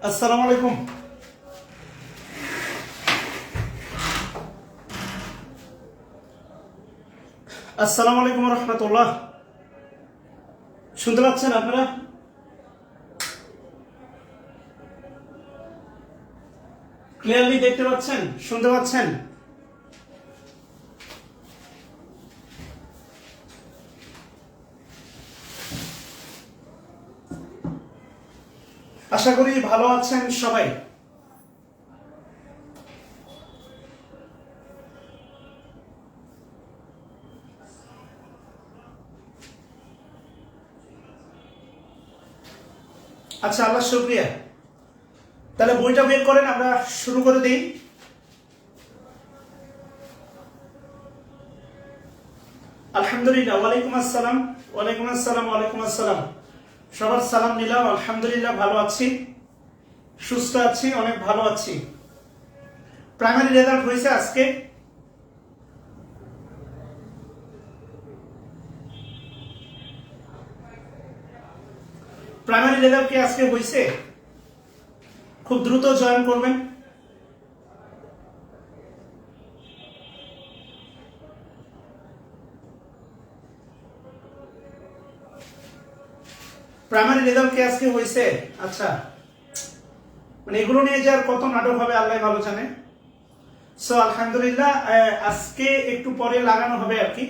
আসসালামু আলাইকুম। আসসালামু আলাইকুম রহমতুল্লাহ। শুনতে পাচ্ছেন আপনারা? ক্লিয়ারলি দেখতে পাচ্ছেন, শুনতে পাচ্ছেন? আশা করি ভালো আছেন সবাই। আচ্ছা, আল্লাহ শুকরিয়া। তাহলে বইটা বের করেন, আমরা শুরু করে দিই। আলহামদুলিল্লাহ। ওয়ালাইকুম আসসালাম। ওয়ালাইকুম আসসালাম। ওয়ালাইকুম আসসালাম। সবার সালাম নিলাম। আলহামদুলিল্লাহ ভালো আছি, সুস্থ আছি, অনেক ভালো আছি। প্রাইমারি রেজাল্ট হয়েছে আজকে। প্রাইমারি রেজাল্ট কি আজকে হয়েছে? খুব দ্রুত জয়েন করবেন। প্রাইমারি রেজাল্ট কি আজকে হয়েছে? আচ্ছা, মানে এগুলো নিয়ে যে আর কত নাটক হবে আল্লাহ ভালো জানে। সো আলহামদুলিল্লাহ, আজকে একটু পরে লাগানো হবে আর কি।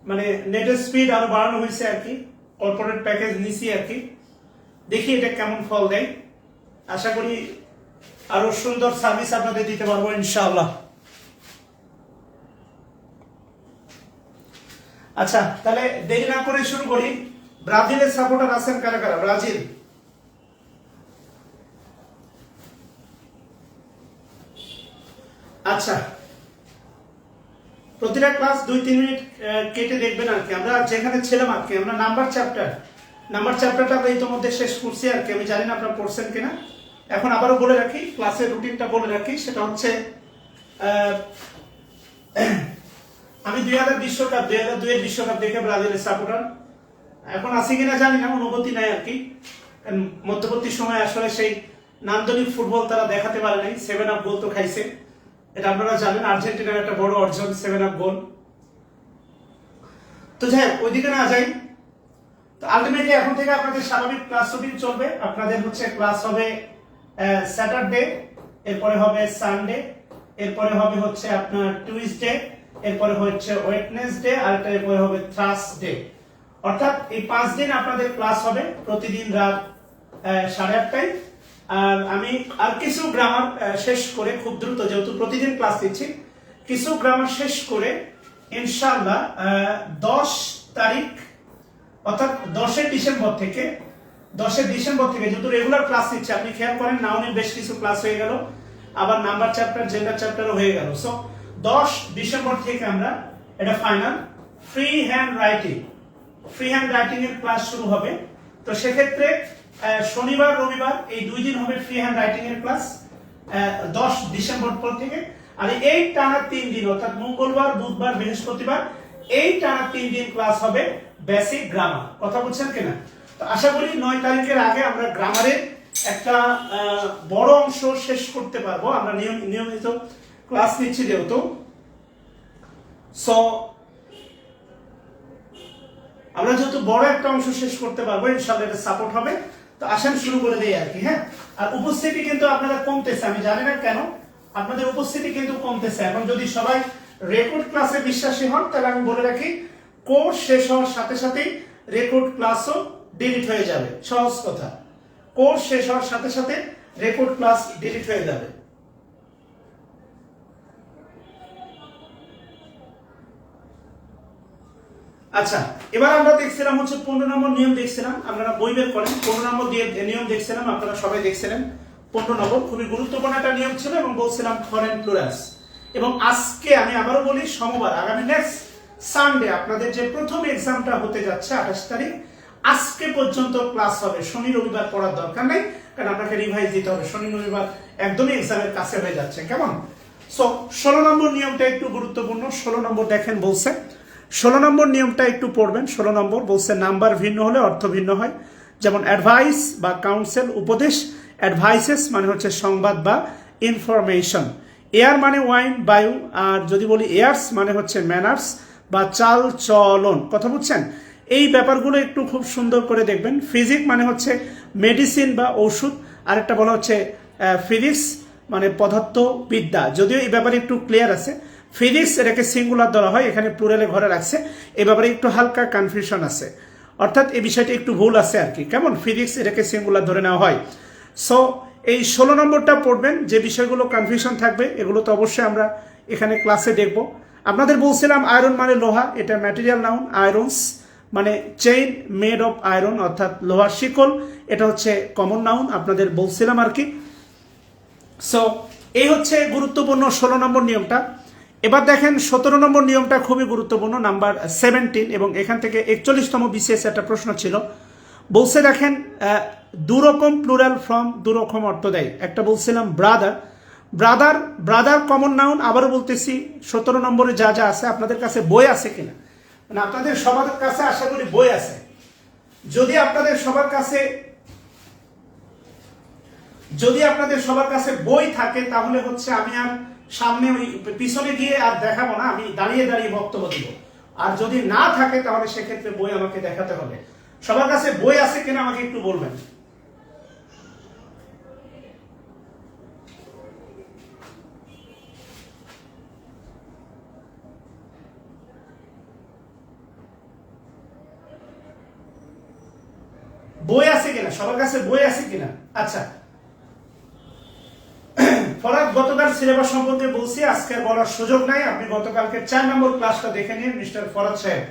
মানে নেটের স্পিড আরো বাড়ানো হয়েছে আর কি, কর্পোরেট প্যাকেজ নিছি আর কি। দেখি এটা কেমন ফল দেয়। আশা করি আরো সুন্দর সার্ভিস আপনাদের দিতে পারবো ইনশাআল্লাহ। আচ্ছা, তাহলে দেরি না করে শুরু করি। ব্রাজিলের সাপোর্টার আছেন কারা কারা? ব্রাজিল। আচ্ছা, প্রতিটা ক্লাস 2-3 মিনিট কেটে দেখবেন আর কি। আমরা যেখানে ছিলাম আর কি, আমরা নাম্বার চ্যাপ্টারটা আমরা ইতিমধ্যে শেষ করছি আর কি। আমি জানি না আপনারা পড়ছেন কিনা। এখন আবারও বলে রাখি, ক্লাসের রুটিনটা বলে রাখি। সেটা হচ্ছে আমি 2002 এর বিশ্বকাপ দেখে ব্রাজিলের সাপোর্টার। এখন আছি কিনা জানি না, অনুভূতি নাই আর কি। মধ্যবর্তী সময় আসলে সেই নান্দনিক ফুটবল তারা দেখাতে পারে নাই। 7 আপ গোল তো খাইছে, এটা আপনারা জানেন। আর্জেন্টিনার একটা বড় অর্জন 7 আপ গোল। তো যাই হোক, ওইদিকে না যাই। তো আলটিমেটলি এখন থেকে আপনাদের স্বাভাবিক ক্লাস রুটিন চলবে। আপনাদের হচ্ছে ক্লাস হবে স্যাটারডে, এরপরে হবে সানডে, এরপরে হবে হচ্ছে আপনার টিউসডে, এরপরে হচ্ছে ওয়েডনেসডে, আর এরপরে হবে থার্সডে। অর্থাৎ এই 5 দিন আপনাদের ক্লাস হবে প্রতিদিন রাত 8:30টায়। আর আমি আর কিছু গ্রামার শেষ করে, খুব দ্রুত যেহেতু প্রতিদিন ক্লাস দিচ্ছি, কিছু গ্রামার শেষ করে ইনশাআল্লাহ 10 তারিখ অর্থাৎ 10 ডিসেম্বর থেকে যেহেতু রেগুলার ক্লাস নিচ্ছে, আপনি খেয়াল করেন নাউনের বেশ কিছু ক্লাস হয়ে গেল, আবার নাম্বার চ্যাপ্টার, জেন্ডার চ্যাপ্টারও হয়ে গেল। সো 10 ডিসেম্বর থেকে আমরা এটা ফাইনাল ফ্রি হ্যান্ড রাইটিং এর ক্লাস শুরু হবে। তো সেক্ষেত্রে শনিবার রবিবার এই 2 দিন হবে ফ্রি হ্যান্ড রাইটিং এর ক্লাস 10 ডিসেম্বর পর থেকে। আর এই টানা 3 দিন অর্থাৎ মঙ্গলবার, বুধবার, বৃহস্পতিবার, এই টানা 3 দিন ক্লাস হবে বেসিক গ্রামার। কথা বলছেন কিনা? তো আশা করি 9 তারিখের আগে আমরা গ্রামারের একটা বড় অংশ শেষ করতে পারবো। আমরা নিয়মিত ক্লাস নিচ্ছি যেহেতু। সো আমরা যেহেতু বড় একটা অংশ শেষ করতে পারবো ইনশাআল্লাহ, এটা সাপোর্ট হবে। তো আসেন শুরু করে দেই আর কি। হ্যাঁ, আর উপস্থিতি কিন্তু আপনারা কমতেছে, আমি জানি না কেন আপনাদের উপস্থিতি কিন্তু কমতেছে। এখন যদি সবাই রেকর্ড ক্লাসে বিশ্বাসী হন, তাহলে আমি বলে রাখি কোর্স শেষ হওয়ার সাথে সাথেই রেকর্ড ক্লাসও ডিলিট হয়ে যাবে। সহজ কথা, কোর্স শেষ হওয়ার সাথে সাথে রেকর্ড ক্লাস ডিলিট হয়ে যাবে। আচ্ছা, এবার আমরা দেখছিলাম হচ্ছে 15 নম্বর নিয়ম দেখছিলাম। আপনারা বই বের করেন। 15 নম্বর দিয়ে নিয়ম দেখছিলাম, আপনারা সবাই দেখছিলেন। 15 নম্বর খুবই গুরুত্বপূর্ণ একটা নিয়ম ছিল এবং বলছিলাম ফরেন প্লুরালস। এবং আজকে আমি আবারও বলি, সোমবার আগামী নেক্সট সানডে আপনাদের যে প্রথম এক্সামটা হতে যাচ্ছে 28 তারিখ, আজকে পর্যন্ত ক্লাস হবে। শনি রবিবার পড়ার দরকার নেই, কারণ আপনাকে রিভাইজ দিতে হবে। শনি রবিবার একদমই এক্সামের কাছে হয়ে যাচ্ছে। কেমন? সো 16 নম্বর নিয়মটা একটু গুরুত্বপূর্ণ। 16 নম্বর দেখেন, বলছে 16 নম্বর নিয়মটা একটু পড়বেন। 16 নম্বর বলছে নাম্বার ভিন্ন হলে অর্থ ভিন্ন হয়। যেমন অ্যাডভাইস বা কাউন্সেল উপদেশ, অ্যাডভাইসেস মানে হচ্ছে সংবাদ বা ইনফরমেশন, এয়ার মানে ওয়াইন বায়ু, আর যদি বলি এয়ার্স মানে হচ্ছে ম্যানার্স বা চাল চলন। কথা বুঝছেন? এই ব্যাপারগুলো একটু খুব সুন্দর করে দেখবেন। ফিজিক মানে হচ্ছে মেডিসিন বা ওষুধ, আরেকটা বলা হচ্ছে ফিজিক্স মানে পদার্থবিদ্যা। যদিও এই ব্যাপারে একটু ক্লিয়ার আছে, ফিজিক্স এটাকে সিঙ্গুলার ধরা হয়, এখানে প্লুরালে ঘরে রাখছে, এ ব্যাপারে একটু হালকা কনফিউশন আছে, অর্থাৎ এই বিষয়টি একটু ভুল আছে আর কি। কেমন? ফিজিক্স এটাকে সিঙ্গুলার ধরে নেওয়া হয়। সো এই 16 নম্বরটা পড়বেন, যে বিষয়গুলো কনফিউশন থাকবে এগুলো তো অবশ্যই আমরা এখানে ক্লাসে দেখব। আপনাদের বলছিলাম আয়রন মানে লোহা, এটা ম্যাটেরিয়াল নাউন। আয়রনস মানে চেইন মেড অফ আয়রন, অর্থাৎ লোহার শিকল, এটা হচ্ছে কমন নাউন, আপনাদের বলছিলাম আর কি। সো এই হচ্ছে গুরুত্বপূর্ণ 16 নম্বর নিয়মটা। এবার দেখেন 17 নম্বর নিয়মটা খুবই গুরুত্বপূর্ণ, নাম্বার 17, এবং এখান থেকে 41তম বিসিএস একটা প্রশ্ন ছিল। বলছে দেখেন দুরকম প্লুরাল ফর্ম দুরকম অর্থ দেয়। একটা বলছিলাম brother, brother brother common noun. আবারও বলতেছি 17 নম্বরে যা যা আছে, আপনাদের কাছে বই আছে কিনা, মানে আপনাদের সবার কাছে আশা করি বই আছে। যদি আপনাদের সবার কাছে বই থাকে তাহলে হচ্ছে আমি আর সামনে ওই পিছনে গিয়ে আর দেখাবো না, আমি দাঁড়িয়ে দাঁড়িয়ে বক্তব্য দিব। আর যদি না থাকে তাহলে সেক্ষেত্রে বই আমাকে দেখাতে হবে। সবার কাছে বই আছে কিনা আমাকে একটু বলবেন। বই আছে কিনা, সবার কাছে বই আছে কিনা? আচ্ছা, ফরাদ গতকাল সিলেবাস সম্পর্কে বলছি, আজকে বলার সুযোগ নাই, আপনি গতকালকে 4 নম্বর ক্লাসটা দেখে নিন মিস্টার ফরাদ সাহেব।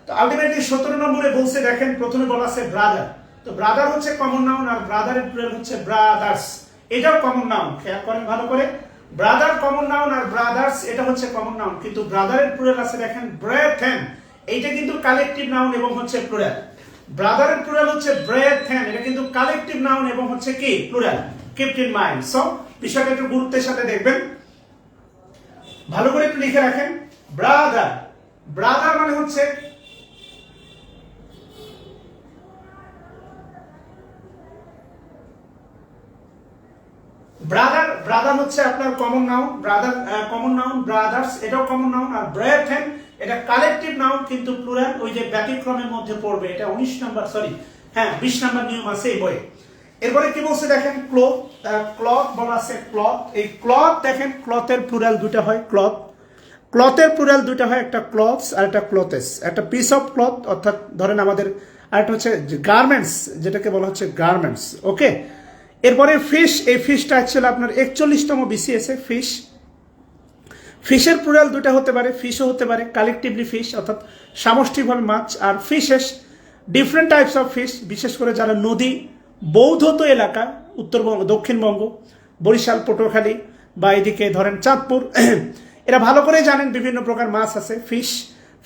তো আলটিমেটলি 17 নম্বরে বলছে দেখেন, প্রথমে বলা আছে ব্রাদার। তো ব্রাদার হচ্ছে কমন নাউন, আর ব্রাদারের প্লুরাল হচ্ছে ব্রাদার্স, এটাও কমন নাউন। খেয়াল করেন ভালো করে, ব্রাদার কমন নাউন আর ব্রাদার্স এটা হচ্ছে কমন নাউন, কিন্তু ব্রাদারের প্লুরাল আছে দেখেন ব্রেথেন, এইটা কিন্তু কালেকটিভ নাউন এবং হচ্ছে প্লুরাল। ব্রাদারের প্লুরাল হচ্ছে ব্রেথেন, এটা কিন্তু কালেকটিভ নাউন এবং হচ্ছে কি plural. Keep in mind. So বিষয়টা একটু গুরুত্বের সাথে দেখবেন, ভালো করে একটু লিখে রাখেন। ব্রাদার, ব্রাদার মানে হচ্ছে ব্রাদার, ব্রাদার হচ্ছে আপনার common noun, brother common noun, brothers এটাও কমন নাউন, আর ব্রেথেন এটা কালেকটিভ নাউন কিন্তু প্লুরাল। ওই যে ব্যতিক্রমের মধ্যে পড়বে, এটা 19 নম্বর, সরি হ্যাঁ 20 নম্বর নিয়ম আছে এই বইয়ে। এরপরে কি বলছে দেখেন, ক্লথ, ক্লথ বলা আছে ক্লথ। এই ক্লথ দেখেন, ক্লথের প্লুরাল দুটো হয়, ক্লথ, ক্লথের প্লুরাল দুটো হয়, একটা ক্লথস আর একটা ক্লথেস। একটা পিস অফ ক্লথ অর্থাৎ ধরেন আমাদের, আর একটা হচ্ছে গার্মেন্টস, যেটাকে বলা হচ্ছে গার্মেন্টস। ওকে, এরপরে ফিশ, এই ফিশটা ছিল আপনার 41তম বিসিএস এ। ফিশ, ফিশের প্লুরাল দুটো হতে পারে, ফিশও হতে পারে, কালেকটিভলি ফিশ অর্থাৎ সামষ্টিকভাবে মাছ, আর fishes different types of fish, বিশেষ করে যারা নদী বৌদ্ধত এলাকা, উত্তরবঙ্গ, দক্ষিণবঙ্গ, বরিশাল, পটুয়াখালী বা এদিকে ধরেন চাঁদপুর, এরা ভালো করে জানেন বিভিন্ন প্রকার মাছ আছে। ফিশ,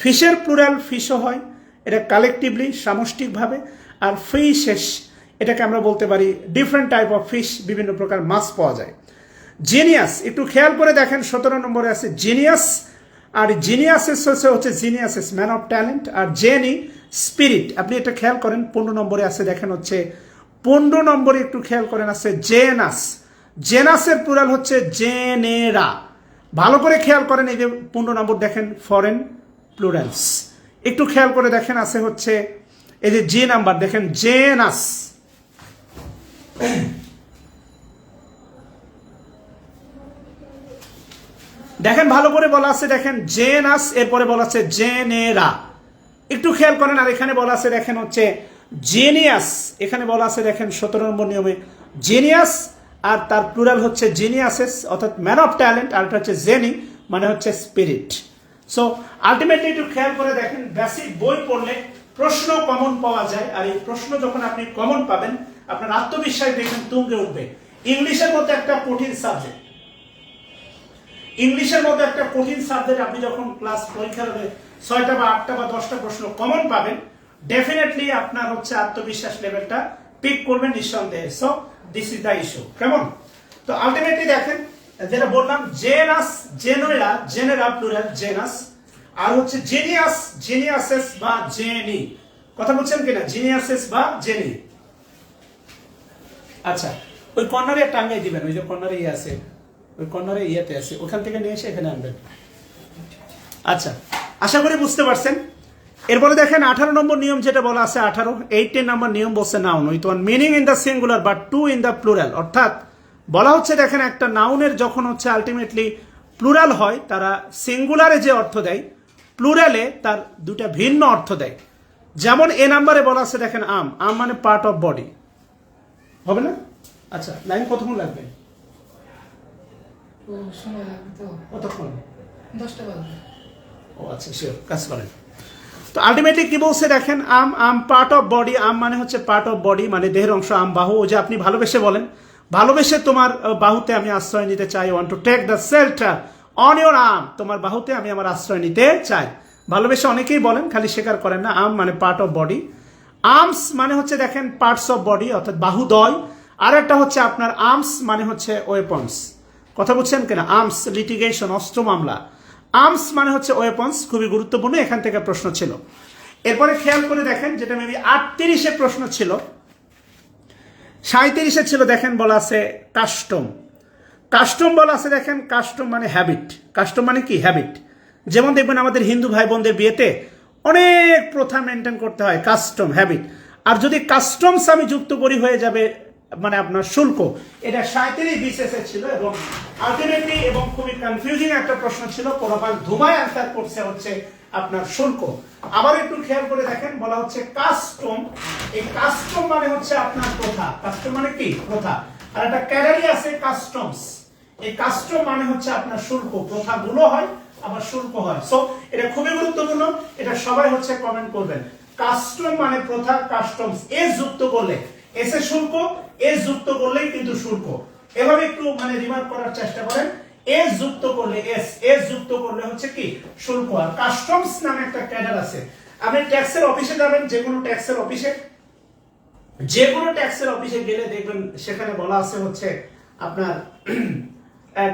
ফিশের প্লুরাল ফিশও হয়, এটা কালেকটিভলি সামষ্টিকভাবে, আর ফিশেস এটাকে আমরা বলতে পারি ডিফারেন্ট টাইপ অফ ফিশ, বিভিন্ন প্রকার মাছ পাওয়া যায়। জিনিয়াস, একটু খেয়াল করে দেখেন 17 নম্বরে আছে জিনিয়াস, আর জিনিয়াসেস হচ্ছে জিনিয়াসেস ম্যান অফ ট্যালেন্ট, আর জেনি স্পিরিট। আপনি এটা খেয়াল করেন 15 নম্বরে আছে দেখেন হচ্ছে 15 নম্বরে একটু খেয়াল করেন আছে জেনাস, জেনাসের প্লুরাল হচ্ছে জেনেরা। ভালো করে খেয়াল করেন, এই যে 15 নম্বর দেখেন ফরেন প্লুরালস, একটু খেয়াল করে দেখেন আছে হচ্ছে এই যে জি নাম্বার দেখেন জেনাস। দেখেন ভালো করে বলা আছে দেখেন জেনাস, এরপরে বলা আছে জেনেরা, একটু খেয়াল করেন। আর এখানে বলা আছে দেখেন হচ্ছে জিনিয়াস, এখানে বলা আছে দেখেন 17 নম্বর নিয়মে জিনিয়াস, আর তার প্লুরাল হচ্ছে জিনিয়াসেস অর্থাৎ ম্যান অফ ট্যালেন্ট, আর এটা হচ্ছে জেনি মানে হচ্ছে স্পিরিট। সো আলটিমেটলি একটু খেয়াল করে দেখেন, বেসিক বই পড়লে প্রশ্ন কমন পাওয়া যায়, আর এই প্রশ্ন যখন আপনি কমন পাবেন আপনার আত্মবিশ্বাস দেখেন তুঙ্গে উঠবে। ইংলিশের মতো একটা কঠিন সাবজেক্ট, ইংলিশের মতো একটা কঠিন সাবজেক্ট আপনি যখন ক্লাস পরীক্ষা দেবে 6টা বা 8টা বা 10টা প্রশ্ন কমন পাবেন, ডেফিনেটলি আপনার হচ্ছে আত্মবিশ্বাস লেভেলটা পিক করবেন নিঃসন্দেহে। So this is the issue. কেমন? তো আলটিমেটলি দেখেন যেটা বললাম, genus, genera, genera plural genus, আর হচ্ছে জেনিয়াস, জেনিয়াসেস বা জেনি কথা বলছেন কিনা, জিনিয়াসেস বা জেনি। আচ্ছা, ওই কর্নারে টাঙ্গাই দিবেন, ওই যে কর্নারে ইয়ে আছে, ওই কর্নারে ইয়েতে আছে, ওখান থেকে নিয়ে এসে এখানে আনবেন। আচ্ছা, আশা করি বুঝতে পারছেন। এরপরে দেখেন 18 নম্বর নিয়ম যেটা বলা আছে, 18 নম্বর নিয়ম বলছে noun with one meaning in the singular but two in the plural. অর্থাৎ বলা হচ্ছে দেখেন একটা নাউনের যখন হচ্ছে আলটিমেটলি প্লুরাল হয়, তারা সিঙ্গুলারে যে অর্থ দেয়, প্লুরালে তার দুটা ভিন্ন অর্থ দেয়। যেমন এ নাম্বারে বলা আছে দেখেন আম, আম মানে পার্ট অফ বডি, হবে না? আচ্ছা, লাইন কতক্ষণ লাগবে? কতক্ষণ? 10টা বাজবে। ও আচ্ছা, শিওর, কাজ করেন। তো আলটিমেটলি কি বলছে দেখেন, আম, আম পার্ট অফ বডি, আম মানে হচ্ছে পার্ট অফ বডি, মানে দেহের অংশ। আম বাহু, ও যে আপনি ভালোবেসে বলেন, ভালোবেসে তোমার বাহুতে আমি আশ্রয় নিতে চাই, want to take the shelter on your arm, তোমার বাহুতে আমি আমার আশ্রয় নিতে চাই। ভালোবেসে অনেকেই বলেন, খালি স্বীকার করেন না। আম মানে পার্ট অফ বডি। আর্মস মানে হচ্ছে দেখেন পার্টস অফ বডি, অর্থাৎ বাহুদয়। আর একটা হচ্ছে আপনার আর্মস মানে হচ্ছে ওয়েপন্স। কথা বুঝছেন কিনা? আর্মস লিটিগেশন, অস্ত্র মামলা। আর্মস মানে হচ্ছে ওয়েপন্স, খুবই গুরুত্বপূর্ণ, এখান থেকে প্রশ্ন ছিল। এরপরে খেয়াল করে দেখেন, যেটা মেবি 38-এ প্রশ্ন ছিল, 37-এ ছিল, দেখেন বলা আছে কাস্টম। কাস্টম বলা আছে দেখেন, কাস্টম মানে হ্যাবিট। কাস্টম মানে কি? হ্যাবিট। যেমন দেখবেন আমাদের হিন্দু ভাই বোনদের বিয়েতে অনেক প্রথা মেনটেন করতে হয়, কাস্টম, হ্যাবিট। আর যদি কাস্টমস আমি যুক্ত করি, হয়ে যাবে মানে আপনার শুল্ক। এটা 37 বিসিএস ছিল এবং আলটিমেটলি এবং খুবই কনফিউজিং একটা প্রশ্ন ছিল। পোলাপান ধুমায় অ্যান্সার করছে হচ্ছে আপনার শুল্ক। আবার একটু খেয়াল করে দেখেন, বলা হচ্ছে কাস্টম। এই কাস্টম মানে হচ্ছে আপনার প্রথা। কাস্টম মানে কি? প্রথা। আর একটা ক্যাটাগরি আছে কাস্টমস। এই কাস্টম মানে হচ্ছে আপনার শুল্ক। প্রথাগুলো হয়, আবার শুল্ক হয়। সো এটা খুবই গুরুত্বপূর্ণ, এটা সবাই হচ্ছে কমেন্ট করবেন। কাস্টম মানে প্রথা, কাস্টমস এস যুক্ত করলে, এসে শুল্ক, এস যুক্ত করলেই কিন্তু শুল্ক। এভাবে একটু মানে রিমার্ক করার চেষ্টা করেন। এস যুক্ত করলে, এস যুক্ত করলে হচ্ছে কি? শুল্ক। আর কাস্টমস নামে একটা ক্যাডার আছে। আপনি ট্যাক্সের অফিসে যাবেন, যে কোনো ট্যাক্সের অফিসে, যে কোনো ট্যাক্সের অফিসে গেলে দেখবেন সেখানে বলা আছে হচ্ছে আপনার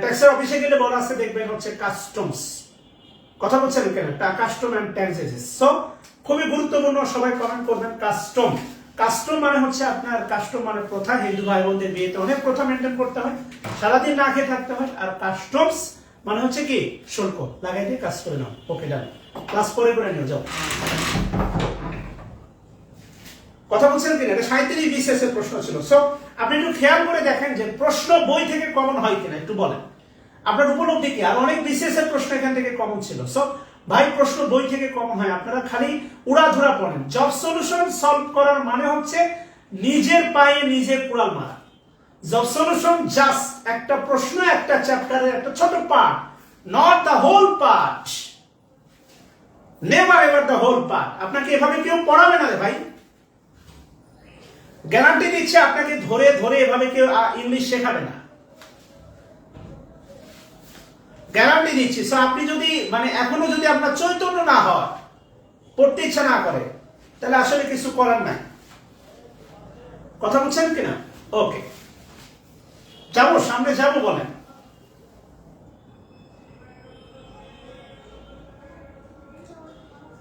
ট্যাক্সের অফিসে গেলে বলা আছে দেখবেন হচ্ছে কাস্টমস। কথা বলছেন কেন? Custom and taxes. সো খুবই গুরুত্বপূর্ণ, সবাই কমেন্ট করবেন। কাস্টম, কাস্টম মানে হচ্ছে আপনার, কাস্টম মানে প্রথা। হিন্দু ভাই বোনদের বিয়েতে অনেক প্রথা মেনটেন করতে হয়, সারাদিন না খেয়ে থাকতে হয়। আর কাস্টমস মানে হচ্ছে কি? শুল্ক। লাগাই দিয়ে কাজ করে নাও। ওকে, ডান। ক্লাস পরে করে নিও, যাও। কথা বলছেন কিনা? এটা 37 বিসিএস এর প্রশ্ন ছিল। সো আপনি একটু খেয়াল করে দেখেন যে প্রশ্ন বই থেকে কমন হয় কিনা, একটু বলেন আপনার উপলব্ধি কি। আর অনেক বিসিএস এর প্রশ্ন এখান থেকে কমন ছিল। সো ভাই, প্রশ্ন বই থেকে কমন হয়, আপনারা খালি উড়াধুরা পড়েন। জব সলিউশন সলভ করার মানে হচ্ছে নিজের পায়ে নিজে কুড়াল মারা। জব সলিউশন জাস্ট একটা প্রশ্ন, একটা চ্যাপ্টারের একটা ছোট part, not the whole part. Never ever the whole part. আপনাকে এভাবে কেউ পড়াবে না রে ভাই, গ্যারান্টি দিচ্ছে। আপনাকে ধরে ধরে এভাবে কেউ ইংলিশ শেখাবে না, গ্যারান্টি দিচ্ছি। সো আপনি যদি মানে এখনো যদি আপনার চৈতন্য না হয়, পড়তে ইচ্ছা না করে, তাহলে আসলে কিছু করার নাই। কথা বলছেন কিনা? ওকে, যাবো সামনে, যাবো বলেন।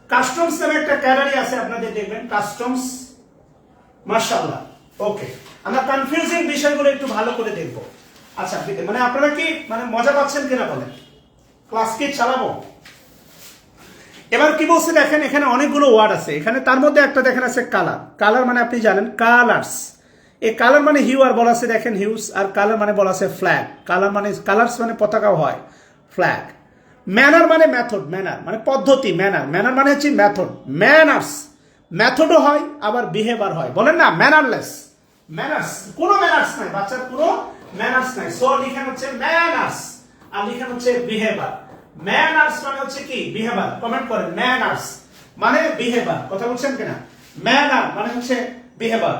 কাস্টমস নামে একটা ক্যাটাগরি আছে, আপনাদের দেখবেন কাস্টমস। মাশাআল্লাহ, ওকে। আমরা কনফিউজিং বিষয়গুলো একটু ভালো করে দেখবো। আচ্ছা, মানে আপনারা কি মানে মজা পাচ্ছেন কিনা বলেন? ক্লাস কি চালাবো? এবার কি বলছে দেখেন, এখানে অনেকগুলো ওয়ার্ড আছে। এখানে তার মধ্যে একটা দেখেন আছে কালার। কালার মানে আপনি জানেন কালার্স। এই কালার মানে হিউ, আর বলা আছে দেখেন হিউজ। আর কালার মানে বলা আছে ফ্ল্যাগ। কালার মানে কালার্স মানে পতাকাও হয়, ফ্ল্যাগ। ম্যানার মানে মেথড, ম্যানার মানে পদ্ধতি, ম্যানার। ম্যানার মানে হচ্ছে মেথড, ম্যানার্স। মেথডও হয়, আবার বিহেভিয়ার হয়। বলেন না ম্যানারলেস, ম্যানার্স, কোনো ম্যানার্স নাই, বাচ্চার কোনো ম্যানার্স নাই। সো লিখেন হচ্ছে ম্যানার্স, আর লিখেন হচ্ছে বিহেভিয়ার। ম্যানার্স মানে হচ্ছে কি? বিহেভিয়ার। কমেন্ট করেন, ম্যানার্স মানে বিহেভিয়ার। কথা বলছেন কিনা? ম্যানার মানে হচ্ছে বিহেভিয়ার।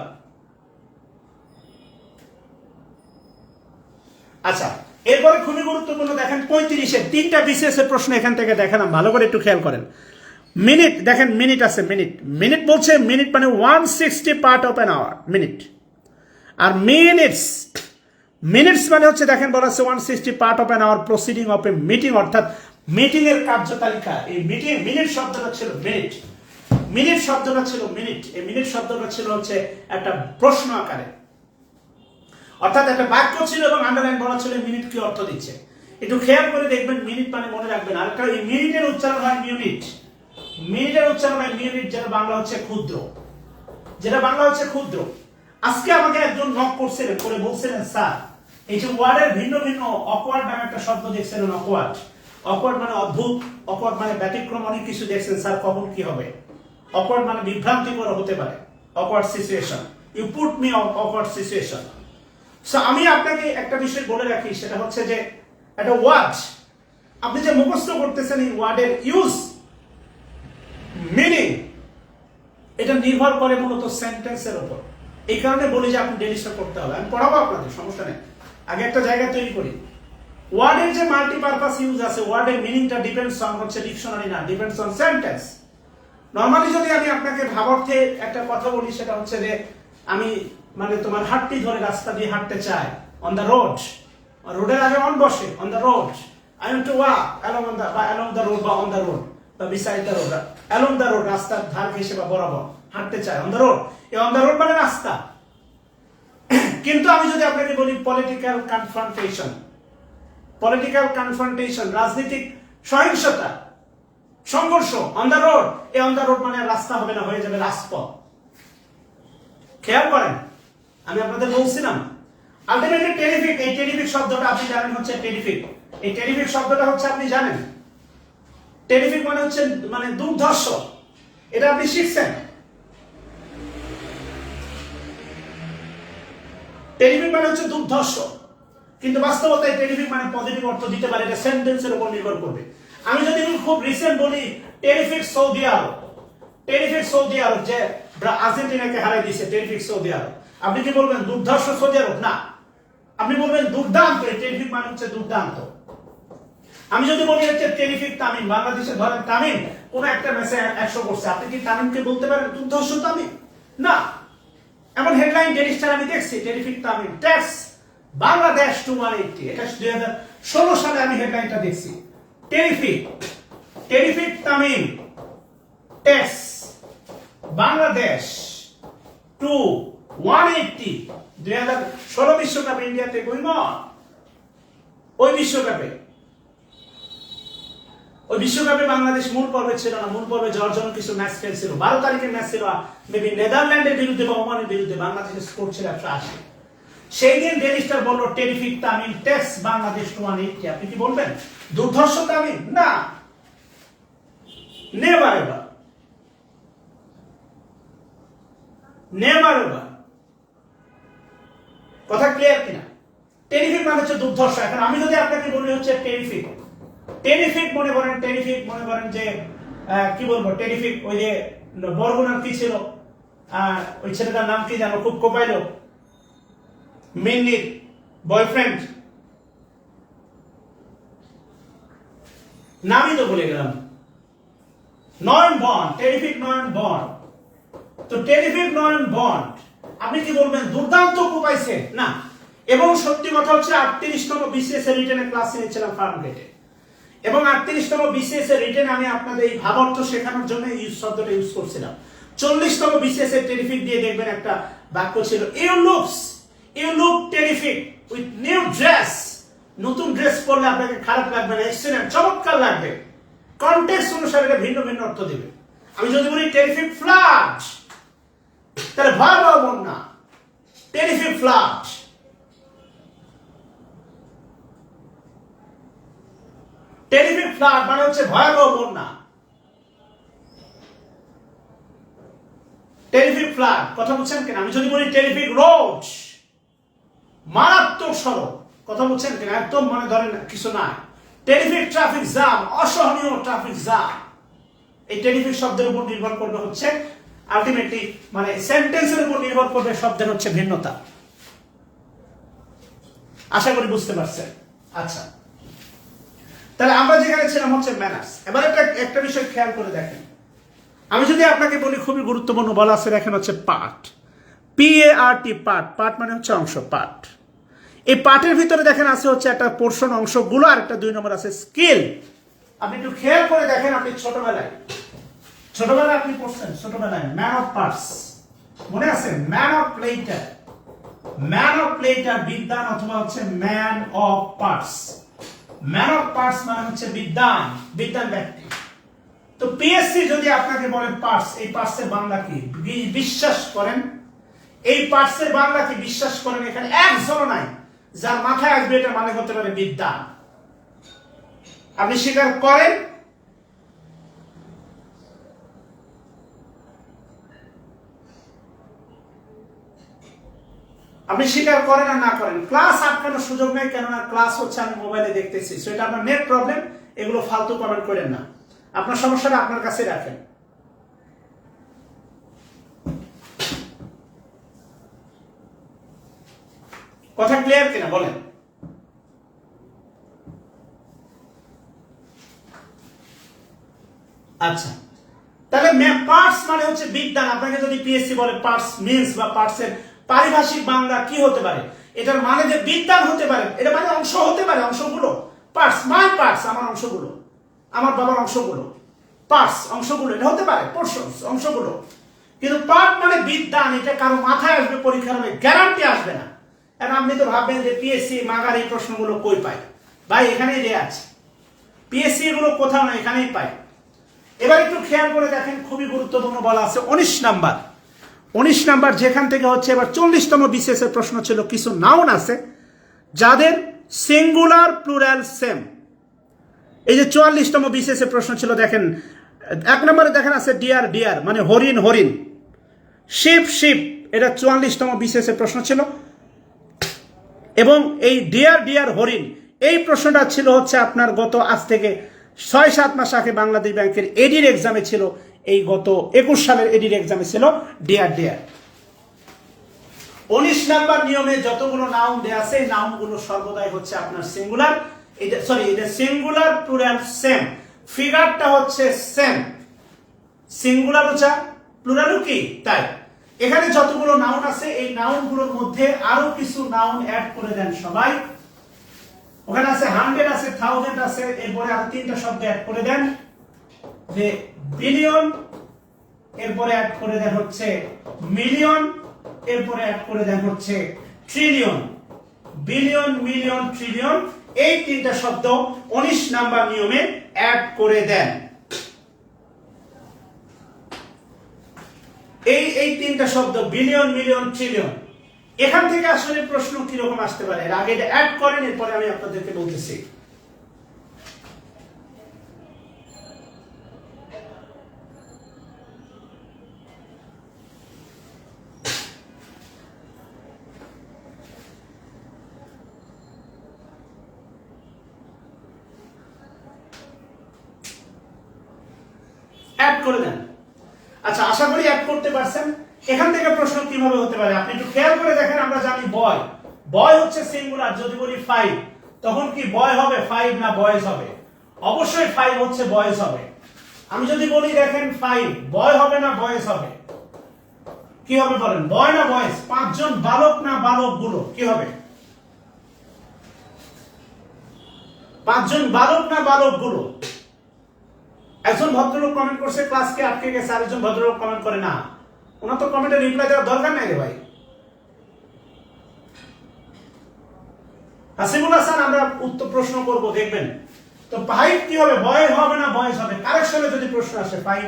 আচ্ছা, এরপরে খুবই গুরুত্বপূর্ণ দেখেন 35-এর 3টা বিসিএস এর প্রশ্ন এখান থেকে দেখালাম, ভালো করে একটু খেয়াল করেন। মিনিট দেখেন, মিনিট আছে, মিনিট। মিনিট বলছে, মিনিট মানে 160 part of an hour, minute. আর মিনিটস, মিনিটস মানে হচ্ছে দেখেন বলা আছে 160 part of an hour proceeding of a meeting, অর্থাৎ মিটিং এর কার্যতালিকা। এই মিটিং, মিনিট শব্দটা ছিল মিনিট। মিনিট শব্দটা ছিল মিনিট, এই মিনিট শব্দটা ছিল হচ্ছে একটা প্রশ্ন আকারে, অর্থাৎ একটা বাক্য ছিল এবং আন্ডারলাইন বলা ছিল মিনিট কি অর্থ দিচ্ছে। একটু খেয়াল করে দেখবেন, মিনিট মানে মনে রাখবেন। আর একটা এই মিনিটের উচ্চারণ হয় মিউনিট, মিনিটের উচ্চারণ হয় মিউনিট, যেটা বাংলা হচ্ছে ক্ষুদ্র, যেটা বাংলা হচ্ছে ক্ষুদ্র। আজকে আমাকে একজন নক করছিলেন, করে বলছিলেন স্যার এই যে ওয়ার্ডের ভিন্ন ভিন্ন অকওয়ার্ড নামে একটা শব্দ দেখছিলেন, অকওয়ার্ড, অকওয়ার্ড মানে অদ্ভুত, অকওয়ার্ড মানে ব্যতিক্রম, অনেক কিছু দেখছেন স্যার, কখন কি হবে। অকওয়ার্ড মানে বিভ্রান্তিকর হতে পারে, awkward situation, you put me on awkward situation. So আমি আপনাকে একটা বিষয় বলে রাখি, সেটা হচ্ছে যে একটা ওয়ার্ড আপনি যে মুখস্থ করতেছেন, এই ওয়ার্ডের ইউজ, মিনিং, এটা নির্ভর করে মূলত সেন্টেন্সের উপর। এই কারণে বলি যে আপনি ডেলিশন করতে হবে। আমি পড়াবো আপনাদের, সমস্যা নেই, আগে একটা জায়গা তৈরি করি। ওয়ার্ডের যে মাল্টিপারপাস ইউজ আছে, ওয়ার্ডের মিনিংটা ডিপেন্ডস অন হচ্ছে ডিকশনারি না, ডিপেন্ডস অন সেন্টেন্স। নরমালি যদি আমি আপনাকে ভাবার্থে একটা কথা বলি, সেটা হচ্ছে যে আমি মানে তোমার হাতটি ধরে রাস্তা দিয়ে হাঁটতে চাই, অন দ্য রোড, রোডের আগে অন বসে, on the road, I want to walk along on the, বা অ্যালং দ্য রোড, বা অন দ্য রোড, বা beside the road, along the road, রাস্তার ধার ঘেঁষে বা বরাবর হাঁটতে চাই, অন দ্য রোড। এই অন দ্য রোড মানে রাস্তা। কিন্তু আমি যদি আপনাকে বলি পলিটিক্যাল কনফ্রন্টেশন, পলিটিক্যাল কনফ্রন্টেশন, রাজনৈতিক সহিংসতা, সংঘর্ষ, অন দ্য রোড, এই অন দ্য রোড মানে রাস্তা হবে না, হয়ে যাবে রাজপথ। খেয়াল করেন, আমি আপনাদের বলছিলাম আলটিমেটলি টেরিফিক, এই টেরিফিক শব্দটা আপনি জানেন হচ্ছে টেরিফিক, এই টেরিফিক শব্দটা হচ্ছে আপনি জানেন, টেরিফিক মানে হচ্ছে মানে দুর্ধর্ষ, এটা আপনি শিখছেন। টেরিফিক মানে হচ্ছে দুর্ধর্ষ, কিন্তু বাস্তবতায় টেরিফিক মানে পজিটিভ অর্থ দিতে পারে, এটা সেন্টেন্সের উপর নির্ভর করবে। আমি যদি খুব রিসেন্ট বলি টেরিফিক সৌদি আরব, টেরিফিক সৌদি আরব, যে আর্জেন্টিনাকে হারাই দিয়েছে, টেরিফিক সৌদি আরব, আপনি কি বলবেন দুর্ধর্ষ সৌদি আরব? না, আপনি বলবেন দুর্দান্ত। টেরিফিক মানে হচ্ছে দুর্দান্ত। আমি যদি বলি হচ্ছে টেরিফিক তামিম, বাংলাদেশে ধরেন তামিম কোন একটা ম্যাচে 100 করছে, আপনি কি তামিমকে বলতে পারেন দুর্ধর্ষ তামিম? না। এমন হেডলাইন ডেইলি স্টার আমি দেখছি, terrific Tamim takes Bangladesh to 180, এটা 2016 সালে আমি হেডলাইনটা দেখছি। Terrific, terrific Tamim takes Bangladesh to 180, 2016 বিশ্বকাপ ইন্ডিয়াতে গোয়িং অন। ওই বিশ্বকাপে বাংলাদেশ মূল পর্বে ছিল না, মূল পর্বে যাওয়ার জন্য কিছু ম্যাচ খেলছিল। 12 তারিখের ম্যাচ ছিল মেবি নেদারল্যান্ডের বিরুদ্ধে বা ওমানের বিরুদ্ধে, বাংলাদেশের স্কোর ছিল 180। সেই দিন ডেইলি স্টার বলল terrific Tamim takes Bangladesh to 180। আপনি কি বলবেন দুর্ধর্ষ তামিম? না, নেভার এভার, নেভার এভার। কথা ক্লিয়ার কিনা? টেরিফিক মানে হচ্ছে দুর্ধর্ষ। এখন আমি যদি আপনাকে বলি হচ্ছে টেরিফিক, টেরিফিক মনে করেন, টেরিফিক মনে করেন যে কি বলবো, টেরিফিক ওই যে বরগুনার কি ছিল, ওই ছেলেটার নাম কি জানো, খুব কোপাইলো, মিন্নির বয়ফ্রেন্ড, নামই তো বলে গেলাম, নয়ন বন্ড, টেরিফিক নয়ন বন্ড। তো টেরিফিক নয়ন বন্ড আপনি কি বলবেন দুর্দান্ত কোপাইছে? না। এবং সত্যি কথা হচ্ছে 38তম বিসিএস এর রিটেনে ক্লাস নিয়েছিলাম ফার্মগেটে, এবং 38তম বিসিএস এর রিটেনে আমি আপনাদের এই ভাবার্থ শেখানোর জন্য ইউজ শব্দটা ইউজ করছিলাম। 40তম বিসিএস এর টেরিফিক দিয়ে দেখবেন একটা বাক্য ছিল, you look terrific with new dress. নতুন ড্রেস পরলে আপনাকে খারাপ লাগবে না, এক্সিলেন্ট, চমৎকার লাগবে। কনটেক্সট অনুসারে ভিন্ন ভিন্ন অর্থ দিবে। আমি যদি বলি টেরিফিক ফ্লাড, তাহলে ভয়াবহ বন্যা, টেরিফিক ফ্লাড। টেরিফিক ফ্লাড মানে হচ্ছে ভয়াবহ বন্যা, টেরিফিক ফ্লাড। কথা বলছেন কেন? আমি যদি বলি টেরিফিক রোড, মারাত্মক সড়ক, কথা বলছেন কেন? একদম মানে ধরেন কিছু না। টেরিফিক ট্রাফিক জ্যাম, অসহনীয় ট্রাফিক জ্যাম। এই টেরিফিক শব্দের উপর নির্ভর করবে হচ্ছে আলটিমেটলি মানে সেন্টেন্সের উপর নির্ভর করবে শব্দের হচ্ছে ভিন্নতা। আশা করি বুঝতে পারছেন। আচ্ছা, তাহলে আমরা যেখানে ছিলাম হচ্ছে ম্যানার্স। এবার একটা বিষয় খেয়াল করে দেখেন, আমি যদি আপনাকে বলি খুবই গুরুত্বপূর্ণ বলা আছে, দেখেন হচ্ছে পার্ট, PART, পার্ট। পার্ট মানে হচ্ছে অংশ, পার্ট। এই পার্টের ভিতরে দেখেন আছে হচ্ছে একটা পোর্শন, অংশগুলো, আর একটা 2 নম্বর আছে স্কিল। আপনি একটু খেয়াল করে দেখেন, আপনি ছোটবেলায় আপনি পড়ছেন, ছোটবেলায় ম্যান অফ পার্টস মনে আছে? Man of platter, man of platter বিদ্বান অথবা হচ্ছে man of parts. Man of parts মানে হচ্ছে বিদ্বান, বিদ্বান ব্যক্তি। তো পিএসসি যদি আপনাকে বলে পার্টস, এই পার্টসের বাংলা কি বিশ্বাস করেন? এই পার্টসের বাংলা কি বিশ্বাস করেন? এখানে একজনও নাই যার মাথায় আসবে এটা মানে হতে পারে বিদ্বান। আপনি স্বীকার করেন? আপনি স্বীকার করেন আর না করেন, ক্লাস আটকানোর সুযোগ নেই, কেননা ক্লাস হচ্ছে আমি মোবাইলে দেখতেছি। সো এটা আপনার নেট প্রবলেম, এগুলো ফালতু কমেন্ট করেন না, আপনার সমস্যাটা আপনার কাছে রাখেন। কথা ক্লিয়ার কিনা বলেন? আচ্ছা, তাহলে পার্টস মানে হচ্ছে বিদ্বান। আপনাকে যদি পিএসসি বলে পার্টস মিন্স বা পার্টসের পারিভাষিক বাংলা কি হতে পারে, এটার মানে যে বিদ্বান হতে পারে, এটা মানে অংশ হতে পারে, অংশগুলো। পার্টস মাই পার্টস, আমার অংশগুলো, আমার বাবার অংশগুলো, পার্টস অংশগুলো, এটা হতে পারে পোরশনস, অংশগুলো। কিন্তু পার্ট মানে বিদ্বান, এটা কারো মাথায় আসবে পরীক্ষার হলে, গ্যারান্টি আসবে না। এখন আপনি তো ভাববেন যে পিএসসি মাগার এই প্রশ্নগুলো কই পায়? ভাই এখানেই দেয়া আছে, পিএসসি এগুলো কোথাও না, এখানেই পায়। এবার একটু খেয়াল করে দেখেন, খুবই গুরুত্বপূর্ণ বলা আছে 19 নাম্বার। 19 নাম্বার যেখান থেকে হচ্ছে এবার 40তম বিসিএস এর প্রশ্ন ছিল, কিছু নাউন আছে যাদের সিঙ্গুলার প্লুরাল সেম। এই যে 44তম বিসিএস এর প্রশ্ন ছিল, দেখেন 1 নম্বরে দেখেন আছে ডিয়ার, ডিয়ার মানে হরিণ, হরিণ। শিপ, শিপ, এটা 44তম বিসিএস এর প্রশ্ন ছিল। এবং এই ডিয়ার, ডিয়ার হরিণ, এই প্রশ্নটা ছিল হচ্ছে আপনার গত আজ থেকে 6-7 মাস আগে বাংলাদেশ ব্যাংকের এডির এক্সামে ছিল। এই গত 21 সালের এডির এক্সামে ছিল ডিয়ার, ডিয়ার। 19 নাম্বার নিয়মে যতগুলো নাউন দেয়া আছে, এই নাউনগুলো সর্বদাই হচ্ছে আপনার সিঙ্গুলার, এটা সরি এটা সিঙ্গুলার প্লুরাল সেম। ফিগারটা হচ্ছে সেম, সিঙ্গুলারও যা প্লুরালও কি তাই। এখানে যতগুলো নাউন আছে, এই নাউনগুলোর মধ্যে আরো কিছু নাউন অ্যাড করে দেন সবাই। ওখানে আছে 100 আছে, 1000 আছে, এরপরে আরো 3টা শব্দ অ্যাড করে দেন, যে বিলিয়ন, এরপরে অ্যাড করে দেন হচ্ছে মিলিয়ন, এরপরে অ্যাড করে দেন হচ্ছে ট্রিলিয়ন। বিলিয়ন, মিলিয়ন, ট্রিলিয়ন, এই 3টা শব্দ 19 নাম্বার নিয়মে অ্যাড করে দেন। এই 3টা শব্দ বিলিয়ন, মিলিয়ন, ট্রিলিয়ন, এখান থেকে আসলে প্রশ্ন কিরকম আসতে পারে, এর আগে এটা অ্যাড করেন, এরপরে আমি আপনাদেরকে বলতেছি। অ্যাড করে দেন। আচ্ছা, আশা করি অ্যাড করতে পারছেন। এখান থেকে প্রশ্ন কিভাবে হতে পারে আপনি একটু খেয়াল করে দেখেন। আমরা জানি বয়, বয় হচ্ছে সিঙ্গুলার। যদি বলি 5, তখন কি বয় হবে 5 না বয়েজ হবে? অবশ্যই 5 হচ্ছে বয়েজ হবে। আমি যদি বলি দেখেন 5, বয় হবে না বয়েজ হবে? কি হবে বলেন, বয় না বয়েজ? 5 জন বালক না বালকগুলো, কি হবে? 5 জন বালক না বালকগুলো? একজন ভদ্রলোক কমেন্ট করছে ক্লাসকে আটকে গেছে, আরেকজন ভদ্রলোক কমেন্ট করে না। ওনার তো কমেন্টে রিপ্লাই দেওয়ার দরকার নাই রে ভাই। হাসিবুল হাসান, আমরা উত্তর প্রশ্ন করব দেখবেন। তো 5 কি হবে, বয় হবে না বয়েজ হবে? কারেকশনে যদি প্রশ্ন আসে 5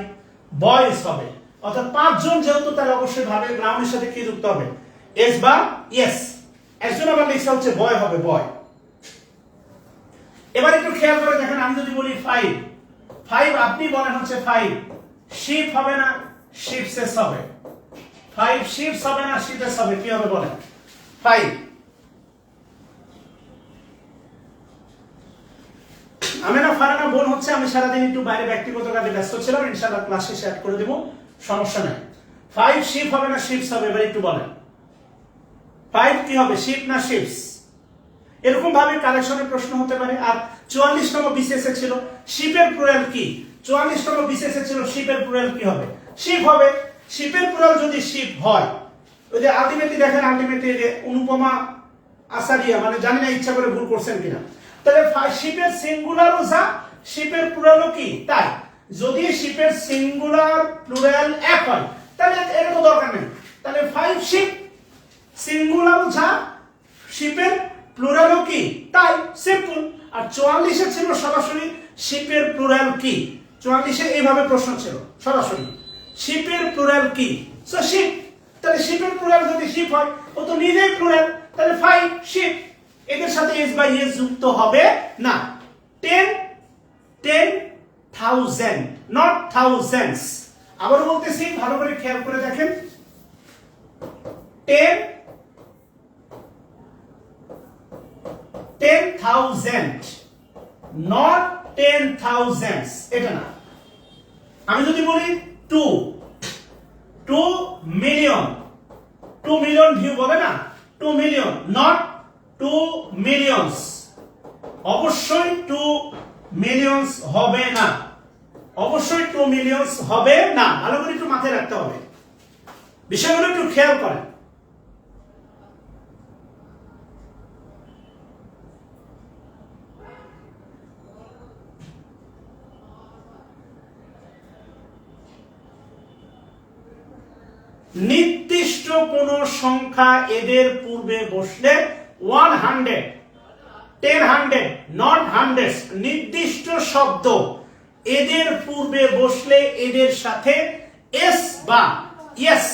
বয়েজ হবে, অর্থাৎ 5 জন যেহেতু, তাহলে অবশ্যই ভাবে গ্রাউন্ডের সাথে কি যুক্ত হবে, এস বা ইয়েস। একজন আবার লিখছে হচ্ছে বয় হবে, বয়। এবার একটু খেয়াল করে দেখেন, আমি যদি বলি 5, আপনি বলেন হচ্ছে 5 শিপ হবে না শিপসেস হবে? 5 শিপস হবে না শিপেস হবে? কি হবে বলেন? 5। আমি না ফারানা বোন হচ্ছে, আমি সারাদিন একটু বাইরে ব্যক্তিগত কাজে ব্যস্ত ছিলাম, ইনশাআল্লাহ ক্লাস শেষে অ্যাড করে দেব, সমস্যা নাই। 5 শিপ হবে না শিপস হবে? এবার একটু বলেন 5 কি হবে, শিপ না শিপস? এরকম ভাবে কালেকশনের প্রশ্ন হতে পারে। আর 44তম বিসিএস এ ছিল শিপের প্লুরাল কি? 44তম বিসিএস এ ছিল শিপের প্লুরাল কি হবে? শিপ হবে। শিপের প্লুরাল যদি শিপ হয়, ওই যে আলটিমেটলি দেখেন, আলটিমেটলি যে অনুপমা আসারিয়া, মানে জানি না ইচ্ছা করে ভুল করছেন কিনা, তাহলে শিপের সিঙ্গুলারও যা, শিপের প্লুরালও কি তাই। যদি শিপের সিঙ্গুলার প্লুরাল এক হয় তাহলে এটা তো দরকার নেই, তাহলে 5 শিপ সিঙ্গুলার যা শিপের প্লুরালও কি তাই, সিম্পল। আর 44 এ ছিল সরাসরি শিপের প্লুরাল কি, 44 এ এইভাবে প্রশ্ন ছিল সরাসরি শিপের প্লুরাল কি, সো শিপ। তাহলে শিপের প্লুরাল যদি শিপ হয় ও তো নিজেই প্লুরাল, তাহলে 5 শিপ। এদের সাথে এস বাই এস যুক্ত হবে না। 10,000 নট থাউজেন্ডস। আবার বলতেছি ভালো করে খেয়াল করে দেখেন, 10,000 নট 10,000s, এটা না। আমি যদি বলি 2 মিলিয়ন, 2 মিলিয়ন ভিউ বলে না, 2 মিলিয়ন নট 2 মিলিয়নস, অবশ্যই 2 মিলিয়নস হবে না, অবশ্যই 2 মিলিয়নস হবে না। ভালো করে একটু মাথায় রাখতে হবে, বিষয়গুলো একটু খেয়াল করেন। নির্দিষ্ট কোন সংখ্যা এদের পূর্বে বসলে 100, 10 নট হান্ড্রেডস, নির্দিষ্ট শব্দ এদের পূর্বে বসলে এদের সাথে এস বা ইয়েস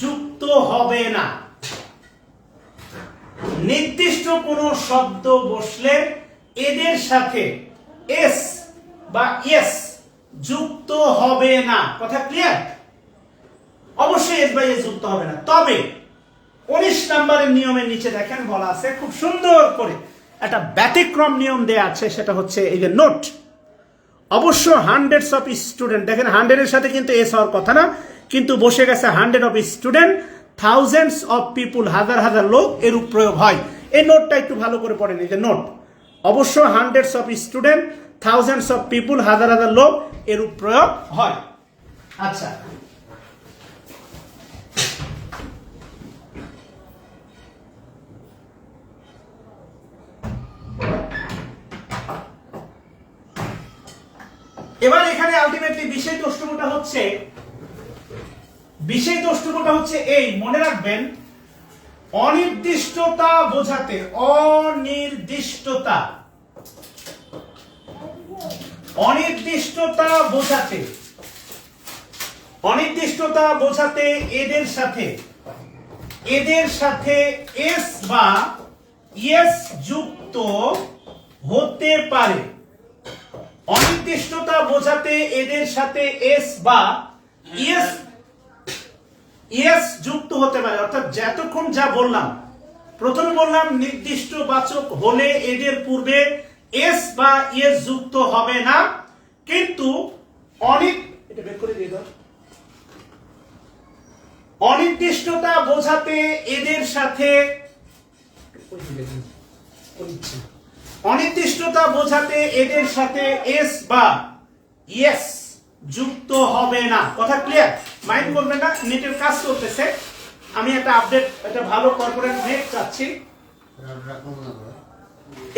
যুক্ত হবে না। নির্দিষ্ট কোন শব্দ বসলে এদের সাথে এস বা ইয়েস যুক্ত হবে না। কথা ক্লিয়ার? অবশ্যই এস বাই এস যুক্ত হবে না। তবে 19 নম্বরের নিয়মের নিচে দেখেন বলা আছে খুব সুন্দর করে একটা ব্যতিক্রম নিয়ম দেয়া আছে, সেটা হচ্ছে এই যে নোট। অবশ্য হান্ড্রেডস অফ স্টুডেন্ট, দেখেন 100 এর সাথে কিন্তু এস হওয়ার কথা না, কিন্তু বসে গেছে 100 of student, thousands of people, হাজার হাজার লোক, এরূপ প্রয়োগ হয়। এই নোটটা একটু ভালো করে পড়েন, এই যে নোট। অবশ্য hundreds of student, thousands of people, হাজার হাজার লোক, এরূপ প্রয়োগ হয়। আচ্ছা, এবার এখানে আলটিমেটলি বিশেষ দ্রষ্টব্যটা হচ্ছে এই, মনে রাখবেন অনির্দিষ্টতা বোঝাতে, অনির্দিষ্টতা বোঝাতে এদের সাথে এস বা ইয়েস যুক্ত হতে পারে। অনির্দিষ্টতা বোঝাতে এদের সাথে এস বা ইয়েস যুক্ত হতে পারে। অর্থাৎ যতক্ষণ যা বললাম, প্রথমে বললাম নির্দিষ্ট বাচক হলে এদের পূর্বে এস বা ইয়েস যুক্ত হবে না, কিন্তু অনির্দিষ্টতা বোঝাতে এদের সাথে এস বা ইয়েস যুক্ত হবে না। কথা ক্লিয়ার? মাইন্ড করবেন না, নেটের কাজ করতেছে, আমি একটা আপডেট, একটা ভালো কর্পোরেট নেট চাচ্ছি,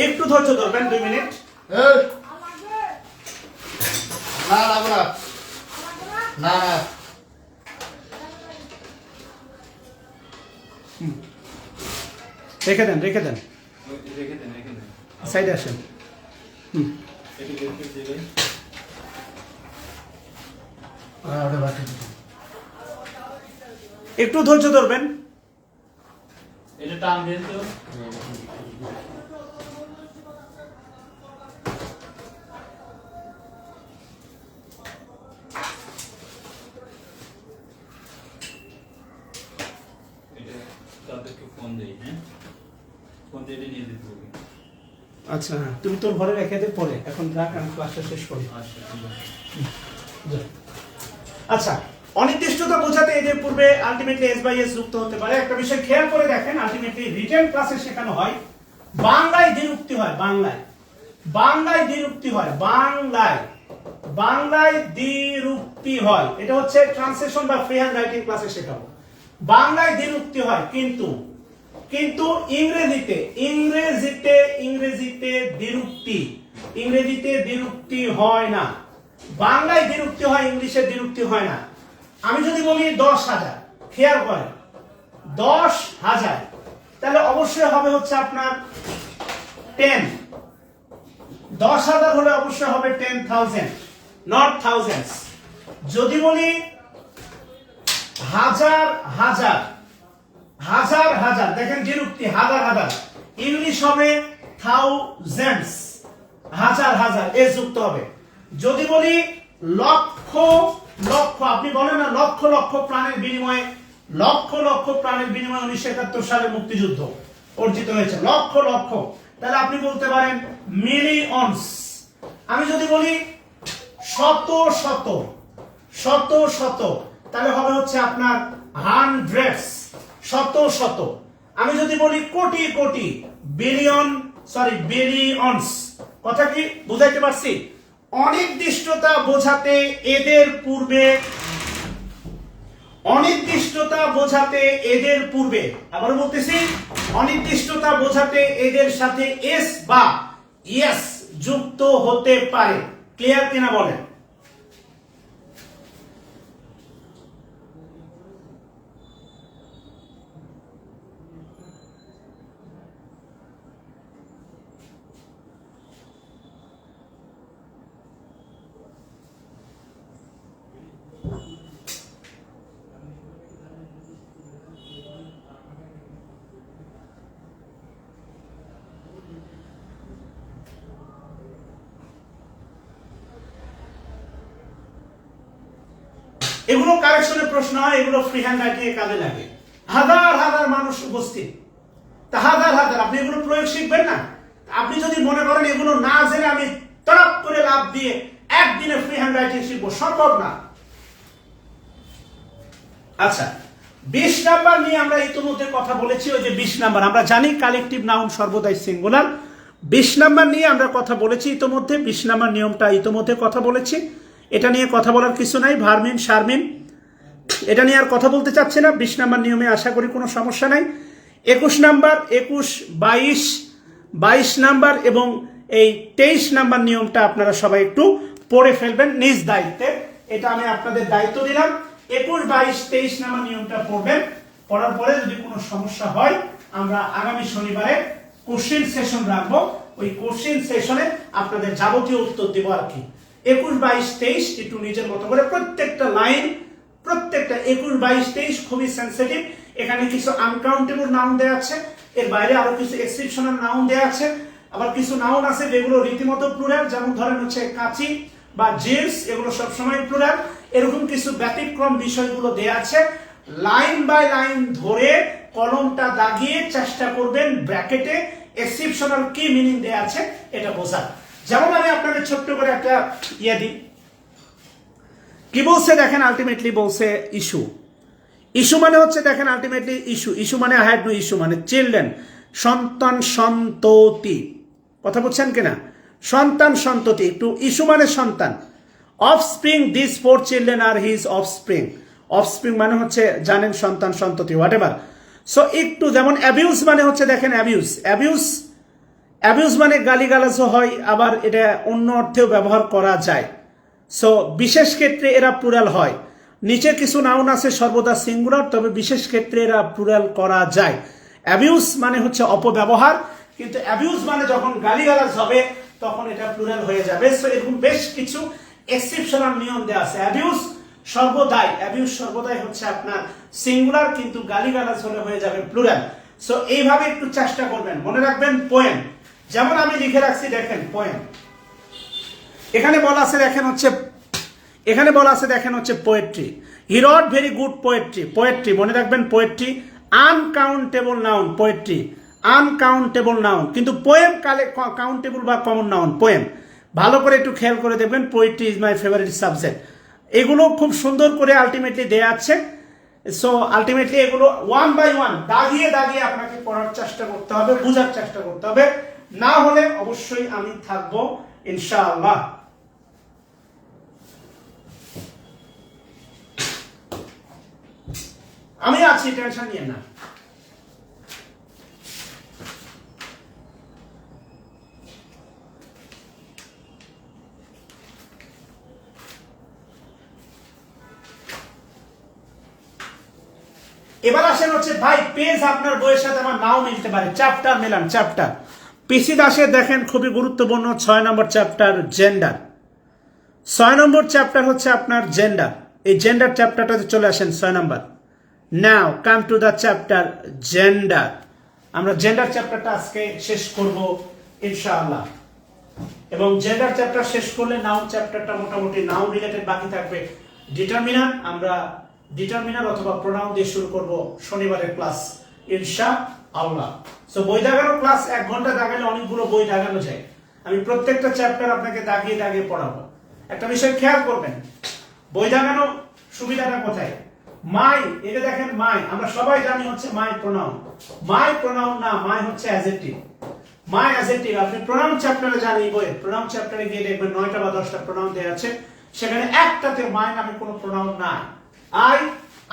একটু ধৈর্য ধরবেন 2 মিনিট। রেখে দেন সাইডে আসেন। একটু ধৈর্য ধরবেন। এটা টান দেন তো। এটা তাদেরকে ফোন দেই, হ্যাঁ ফোন দিয়ে নিয়ে দিতে হবে। আচ্ছা, তুমি তোর ঘরে রেখে দে, পরে এখন রাখ, আমি ক্লাসটা শেষ করি। আচ্ছা, অনির্দিষ্টতা বোঝাতে এদের পূর্বে আলটিমেটলি এস বাই এস যুক্ত হতে পারে। একটা বিষয় খেয়াল করে দেখেন, আলটিমেটলি রিটেন ক্লাসে শেখানো হয় বাংলায় দ্বিরুক্তি হয়, বাংলায় দ্বিরুক্তি হয়। এটা হচ্ছে ট্রান্সলেশন বা ফ্রি হ্যান্ড রাইটিং ক্লাসে শেখাবো। বাংলায় দ্বিরুক্তি হয়, কিন্তু ইংরেজিতে দ্বিরুক্তি হয় না। বাংলায় দ্বিরুক্তি হয়, ইংলিশে দ্বিরুক্তি হয় না। আমি যদি বলি 10,000, খেয়াল করেন 10,000, তাহলে অবশ্যই হবে হচ্ছে আপনার 10। 10,000 হলে অবশ্যই হবে 10,000, নট থাউজেন্ডস। যদি বলি হাজার হাজার, হাজার হাজার, দেখেন দ্বিরুক্তি হাজার হাজার, ইংলিশ হবে থাউজেন্ডস, হাজার হাজার এ যুক্ত হবে। যদি বলি লক্ষ লক্ষ, আপনি বলেন না লক্ষ লক্ষ প্রাণের বিনিময়ে, লক্ষ লক্ষ প্রাণের বিনিময়ে 1971 সালে মুক্তিযুদ্ধ অর্জিত হয়েছে, লক্ষ লক্ষ, তাহলে আপনি বলতে পারেন মিলিয়নস। আমি যদি বলি শত শত, শত শত, তাহলে হবে হচ্ছে আপনার হান্ড্রেডস, শত শত। আমি যদি বলি crore crore, billion, sorry billions. কথা কি বুঝাইতে পারছি? অনির্দিষ্টতা বোঝাতে এদের পূর্বে, অনির্দিষ্টতা বোঝাতে এদের পূর্বে, আবার বলতেছি অনির্দিষ্টতা বোঝাতে এদের সাথে এস বা ইয়েস যুক্ত হতে পারে। ক্লিয়ার কিনা বলেন? এগুলো কারেকশনের প্রশ্ন হয়, এগুলো ফ্রি হ্যান্ড রাইটিং এ কাজে লাগে। হাজার হাজার মানুষ উপস্থিত, তা হাজার হাজার, আপনি এগুলো প্রয়োগ শিখবেন না। আপনি যদি মনে করেন এগুলো না জেনে আমি তড়প করে লাভ দিয়ে একদিনে ফ্রি হ্যান্ড রাইটিং শিখবো, সম্ভব না। আচ্ছা, 20 নাম্বার নিয়ে আমরা ইতিমধ্যে কথা বলেছি। ওই যে 20 নাম্বার, আমরা জানি কালেকটিভ নাউন সর্বদাই সিঙ্গুলার। 20 নাম্বার নিয়ে আমরা কথা বলেছি ইতিমধ্যে, 20 নাম্বার নিয়মটা ইতিমধ্যে কথা বলেছি। এটা নিয়ে কথা বলার কিছু নাই, ভার্মিন শারমিন এটা নিয়ে আর কথা বলতে চাচ্ছি না। 20 নাম্বার নিয়মে আশা করি কোনো সমস্যা নাই। 21 নাম্বার, 21, 22, 22 নাম্বার এবং এই 23 নাম্বার নিয়মটা আপনারা সবাই একটু পড়ে ফেলবেন নিজ দায়িত্বে। এটা আমি আপনাদের দায়িত্ব দিলাম। 21, 22, 23 নাম্বার নিয়মটা পড়বেন। পড়ার পরে যদি কোনো সমস্যা হয় আমরা আগামী শনিবারে কোশ্চেন সেশন রাখবো। ওই কোশ্চেন সেশনে আপনাদের যাবতীয় উত্তর দেবো আর কি। 21, 22, 23 একটু নিজের মতো করে প্রত্যেকটা লাইন, প্রত্যেকটা 21, 22, 23 খুবই সেন্সিটিভ। এখানে কিছু আনকাউন্টেবল নাউন দেওয়া আছে, এর বাইরে আরো কিছু এক্সেপশনাল নাউন দেওয়া আছে, আবার কিছু নাউন আছে যেগুলো রীতিমতো প্লুরাল, যেমন ধরেন হচ্ছে কাচি বা জিন্স, এগুলো সবসময় প্লুরাল। এরকম কিছু ব্যতিক্রম বিষয়গুলো দেওয়া আছে। লাইন বাই লাইন ধরে কলমটা দাগিয়ে চেষ্টা করবেন ব্র্যাকেটে এক্সেপশনাল কি মিনিং দেওয়া আছে এটা বোঝার। যেমন আমি আপনাদের ছোট্ট করে একটা ইয়ে দিই, কি বলছে দেখেন, আলটিমেটলি বলছে ইস্যু। ইস্যু মানে হচ্ছে দেখেন আলটিমেটলি ইস্যু, ইস্যু মানে হ্যাড নো ইস্যু, মানে চিলড্রেন, সন্তান সন্ততি। কথা বলছেন কিনা? সন্তান সন্ততি, একটু ইস্যু মানে সন্তান। Offspring, this 4 children are his offspring. Offspring মানে হচ্ছে জানেন সন্তান সন্ততি, হোয়াট এভার। সো একটু যেমন অ্যাবিউজ মানে হচ্ছে দেখেন অ্যাবিউজ, অ্যাবিউজ, অ্যাবিউজ মানে গালিগালাজও হয়, আবার এটা অন্য অর্থেও ব্যবহার করা যায়। সো বিশেষ ক্ষেত্রে এরা প্লুরাল হয়। নিচে কিছু নাউন আছে সর্বদা সিঙ্গুলার, তবে বিশেষ ক্ষেত্রে এরা প্লুরাল করা যায়। অ্যাবিউজ মানে হচ্ছে অপব্যবহার, কিন্তু অ্যাবিউজ মানে যখন গালিগালাজ হবে তখন এটা প্লুরাল হয়ে যাবে। সো এরকম বেশ কিছু এক্সেপশনাল নিয়ম দেওয়া আছে। অ্যাবিউজ সর্বদাই, অ্যাবিউজ সর্বদাই হচ্ছে আপনার সিঙ্গুলার, কিন্তু গালিগালাজ হলে হয়ে যাবে প্লুরাল। সো এইভাবে একটু চেষ্টা করবেন, মনে রাখবেন। পোয়েম, যেমন আমি লিখে রাখছি দেখেন পোয়েম, এখানে বলা আছে দেখেন হচ্ছে, এখানে বলা আছে দেখেন হচ্ছে পোয়েট্রি। হি রট ভেরি গুড পোয়েট্রি। পোয়েট্রি মনে রাখবেন, poetry uncountable noun, poetry uncountable noun, কিন্তু পোয়েম কাউন্টেবল বা কমন নাউন। পোয়েম ভালো করে একটু খেয়াল করে দেখবেন। Poetry is my favourite subject. এগুলো খুব সুন্দর করে আলটিমেটলি দেয়া আছে। সো আলটিমেটলি এগুলো ওয়ান বাই ওয়ান দাগিয়ে দাগিয়ে আপনাকে পড়ার চেষ্টা করতে হবে, বোঝার চেষ্টা করতে হবে। না হলে অবশ্যই আমি থাকবো ইনশাআল্লাহ। আমি আছি, টেনশন নিয়ে না। এবার আসেন হচ্ছে ভাই পেজ আপনার বইয়ের সাথে আমার নাও মিলতে পারে, চ্যাপ্টার মেলান, চ্যাপ্টার। পিসি দাসে দেখেন খুবই গুরুত্বপূর্ণ 6 number chapter gender. 6 number chapter হচ্ছে আপনার জেন্ডার। এই জেন্ডার চ্যাপ্টারটাতে চলে আসেন 6 নম্বর। Now come to the chapter gender. আমরা জেন্ডার চ্যাপ্টারটা আজকে শেষ করব ইনশাআল্লাহ, এবং জেন্ডার চ্যাপ্টার শেষ করলে নাউন চ্যাপ্টারটা মোটামুটি নাউন রিলেটেড বাকি থাকবে। ডিটারমিনার আমরা ডিটারমিনার অথবা প্রোনাউন দিয়ে শুরু করব শনিবারের ক্লাস ইনশাআল্লাহ। সো বই দাগানো ক্লাস 1 ঘন্টা দাগালে অনেকগুলো বই দাগানো যায়। আমি প্রত্যেকটা চ্যাপ্টার আপনাকে দাগিয়ে দাগিয়ে পড়াবো। একটা বিষয় খেয়াল করবেন, বই দাগানো সুবিধাটা কোথায়? মাই, এটা দেখেন মাই, আমরা সবাই জানি হচ্ছে মাই প্রোনাউন। মাই প্রোনাউন না, মাই হচ্ছে অ্যাডজেক্টিভ। মাই অ্যাডজেক্টিভ। আপনি প্রোনাউন চ্যাপ্টারে জানি বই, প্রোনাউন চ্যাপ্টারে গিয়ে দেখবেন 9টা বা 10টা প্রোনাউন দেয়া আছে, সেখানে একটাতে মাই নামে কোনো প্রোনাউন নাই।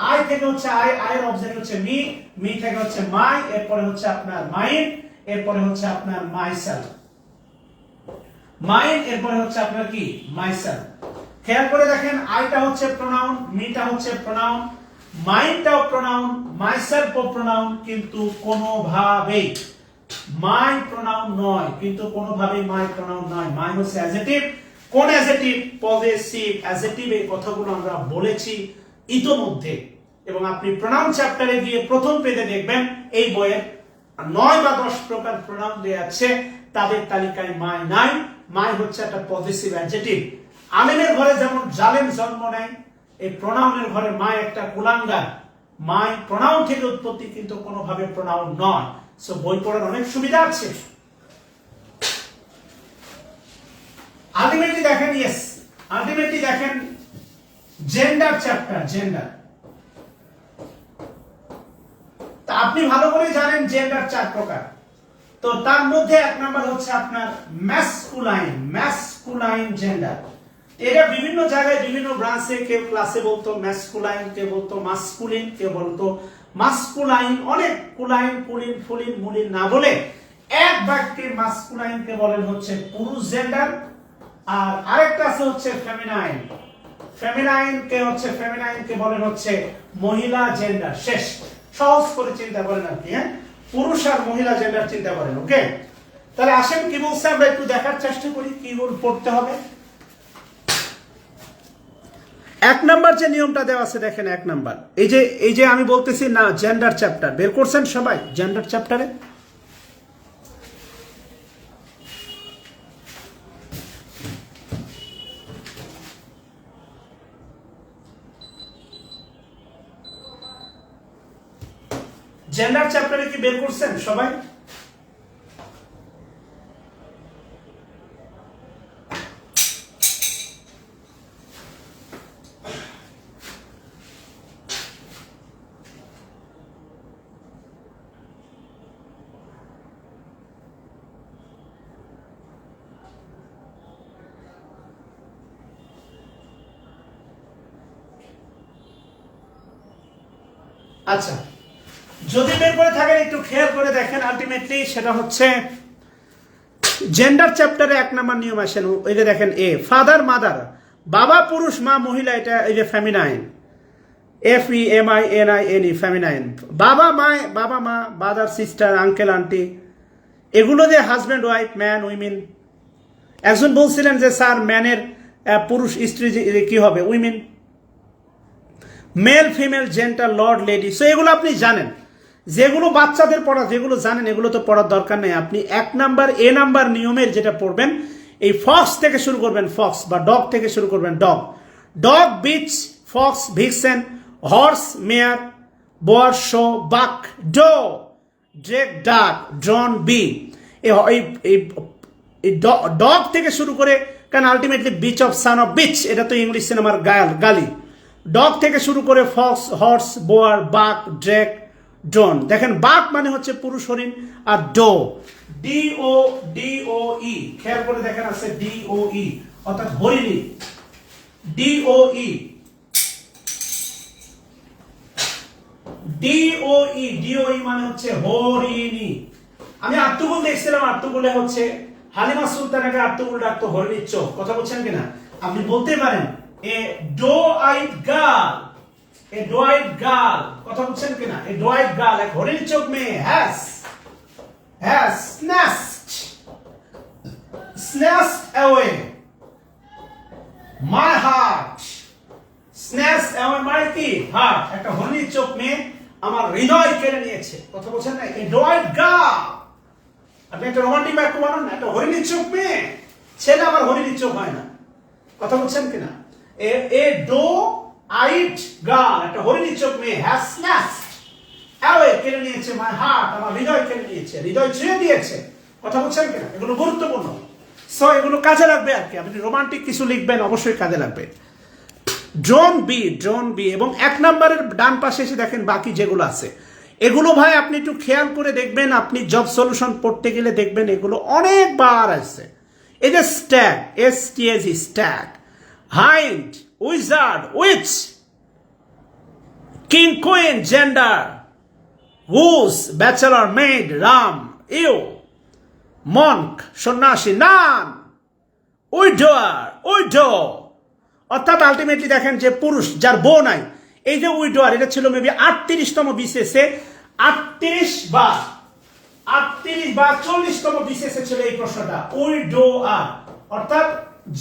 আই থেকে হচ্ছে আই এর অবজেক্ট হচ্ছে মি, মি থেকে হচ্ছে মাই, এরপরে হচ্ছে আপনার মাইন, এরপরে হচ্ছে আপনার মাইসেলফ। মাইন এরপরে হচ্ছে আপনার কি মাইসেলফ। খেয়াল করে দেখেন, আইটা হচ্ছে প্রোনাউন, মিটা হচ্ছে প্রোনাউন, মাইনটাও প্রোনাউন, মাইসেলফও প্রোনাউন, কিন্তু কোনোভাবেই মাই প্রোনাউন নয়, কিন্তু কোনোভাবেই মাই প্রোনাউন নয়। মাই হচ্ছে অ্যাডজেক্টিভ। কোন অ্যাডজেক্টিভ? Possessive adjective. এই কথাগুলো আমরা বলেছি ইতোমধ্যে, এবং আপনি প্রোনাউন চ্যাপ্টারে গিয়ে প্রথম পেজে দেখবেন এই বইয়ের 9 বা 10 প্রকার প্রোনাউন দেয়া আছে, তাদের তালিকায় মাই নাই। মাই হচ্ছে একটা পজেসিভ অ্যাডজেক্টিভ। আলেমের ঘরে যেমন জালেম জন্ম নেয়, এই প্রোনাউনের ঘরে মাই একটা কুলাঙ্গার। মাই প্রোনাউন থেকে উৎপত্তি, কিন্তু কোনোভাবে প্রোনাউন নয়। সো বই পড়ার অনেক সুবিধা আছে। আলটিমেটলি দেখেন, ইয়েস, আলটিমেটলি দেখেন জেন্ডার চ্যাপ্টার, জেন্ডার। তা আপনি ভালো করে জানেন জেন্ডার 4 প্রকার। তো তার মধ্যে 1 নাম্বার হচ্ছে আপনার ম্যাসকুলাইন, ম্যাসকুলাইন জেন্ডার। এটা বিভিন্ন জায়গায় বিভিন্ন ব্রাঞ্চে কেউ ক্লাসে বলতো ম্যাসকুলাইন, কেউ বলতো মাসকুলিন, কেউ বলতো মাসকুলাইন। অনেক কুলাইন, পুলিন, ফুলিন, মুলিন না বলে এক বাক্যে মাসকুলাইনকে বলেন হচ্ছে পুরুষ জেন্ডার, আর আরেকটা আছে হচ্ছে ফেমিনাইন। ফেমিনাইনকে বলেন হচ্ছে মহিলা জেন্ডার। শেষ, সহজ করে চিন্তা করেন আর কি, হ্যাঁ, পুরুষ আর মহিলা জেন্ডার চিন্তা করেন। ওকে, তাহলে আসেন কি বলছে আমরা একটু দেখার চেষ্টা করি কি পড়তে হবে। 1 নাম্বার যে নিয়মটা দেওয়া আছে দেখেন, 1 নাম্বার এই যে আমি বলতেছি না জেন্ডার চ্যাপ্টার, বের করছেন সবাই জেন্ডার চ্যাপ্টারে? জেন্ডার চ্যাপ্টারে কি বের করছেন সবাই? আচ্ছা, যদি বের করে থাকেন একটু খেয়াল করে দেখেন। আলটিমেটলি সেটা হচ্ছে জেন্ডার চ্যাপ্টারে 1 নাম্বার নিয়ম আসেন, ওই যে দেখেন এ ফাদার মাদার, বাবা পুরুষ, মা মহিলা, এটা এই যে ফেমিনাইন, FEMININE, ফেমিনাইন। বাবা মা, ব্রাদার সিস্টার, আঙ্কেল আন্টি, এগুলো যে হাজব্যান্ড ওয়াইফ, ম্যান উইমেন। একজন বলছিলেন যে স্যার ম্যানের পুরুষ স্ত্রী কি হবে? Women. Male female gender lord lady. So এগুলো আপনি জানেন, যেগুলো বাচ্চাদের পড়া, যেগুলো জানেন এগুলো তো পড়ার দরকার নেই। আপনি 1 নাম্বার এ নাম্বার নিয়মের যেটা পড়বেন, এই ফক্স থেকে শুরু করবেন, ফক্স বা ডগ থেকে শুরু করবেন। Dog, bitch, fox, vixen, horse, mare, boar, sow, buck, doe, drake, duck, drone, bee. এই ডগ থেকে শুরু করে, কারণ ultimately bitch of son of bitch, এটা তো ইংলিশ সিনেমার গালি। ডগ থেকে শুরু করে fox, horse, boar, buck, drake, drone. দেখেন বাক মানে হচ্ছে পুরুষ হরিণ, আর DOE, খেয়াল করে দেখেন আছে DOE, অর্থাৎ হরিণী। DOE মানে হচ্ছে হরিণী। আমি আর্তুগুল দেখছিলাম, আর্তুগুলে হচ্ছে হালিমা সুলতানাকে আর্তুগুল ডাকতো হরিণীর চোখ। কথা বলছেন কিনা? আপনি বলতে পারেন a doe eyed girl, a doe eyed girl, কথা বলছেন কিনা? এ ডোয়াইট গার্ল, এক হরিণ চোখ মেয়ে, has snatched away my heart. snatched away my কি? heart. একটা হরিণ চোখ মেয়ে আমার হৃদয় কেড়ে নিয়েছে, কথা বলছেন না? এ ডোয়াইট গার্ল, আপনি একটা রোমান্টিক বাক্য বানান না, একটা হরিণ চোখ মেয়ে, ছেলে আবার হরিণ চোখ হয় না, কথা বলছেন কিনা? এ ডো আইট গার্ল, একটা হরিণ চোখ মেয়ে, হ্যাজ স্ন্যাচড অ্যাওয়ে, কেড়ে নিয়েছে মাই হার্ট, আমার হৃদয় কেড়ে নিয়েছে, হৃদয় ছুঁয়ে দিয়েছে, কথা বলছেন কিনা? এগুলো গুরুত্বপূর্ণ। সো এগুলো কাজে লাগবে আর কি, আপনি রোমান্টিক কিছু লিখবেন অবশ্যই কাজে লাগবে। ড্রোন বি এবং 1 নম্বরের ডান পাশে এসে দেখেন বাকি যেগুলো আছে, এগুলো ভাই আপনি একটু খেয়াল করে দেখবেন, আপনি জব সলিউশন পড়তে গেলে দেখবেন এগুলো অনেকবার আসছে। এই যে stag, STAG, stag, hind, wizard, witch, king, queen, gender, goose, bachelor, maid, ram, ewe, monk, সন্ন্যাসী, নান, উইডো, অর্থাৎ আলটিমেটলি দেখেন যে পুরুষ যার বউ নাই, এই যে উইডোয়ার, এটা ছিল মেবি 38তম বিসিএসে, 38 বা 40তম বিসিএসে ছিল এই প্রশ্নটা, উইডোয়ার, অর্থাৎ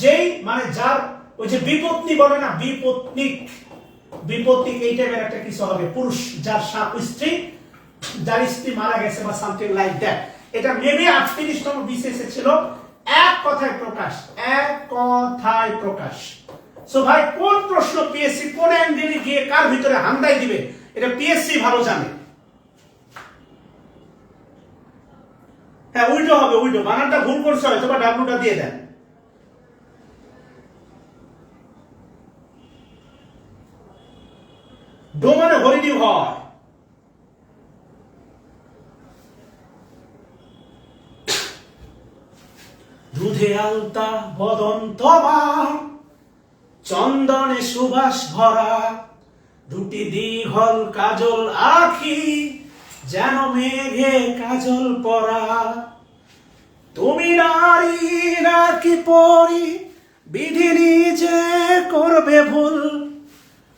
যেই মানে যার ওই যে বিপত্নী বলে না, বিপত্নিক এই টাইপের একটা কিছু হবে, পুরুষ যার স্ত্রী, যার স্ত্রী মারা গেছে বা সামথিং লাইক দ্যাট। এটা মেবি 38তম বিসিএসে ছিল। এক কথায় প্রকাশ। সো ভাই কোন প্রশ্ন পিএসসি কোন অ্যাঙ্গেলে গিয়ে কার ভিতরে হান্দাই দিবে, এটা পিএসসি ভালো জানে। হ্যাঁ উইডো হবে, উইডো বানানটা ভুল করছে হয়তো, বা ডাব্লুটা দিয়ে দেন। ডো মানে হরিণী হয়। দুধে আলতা বদন তোমার, চন্দনে সুবাস ভরা, দুটি দীঘল কাজল আখি, যেন মেঘে কাজল পরা, তুমি নারী নাকি পরি, বিধি নিজে করবে ভুল,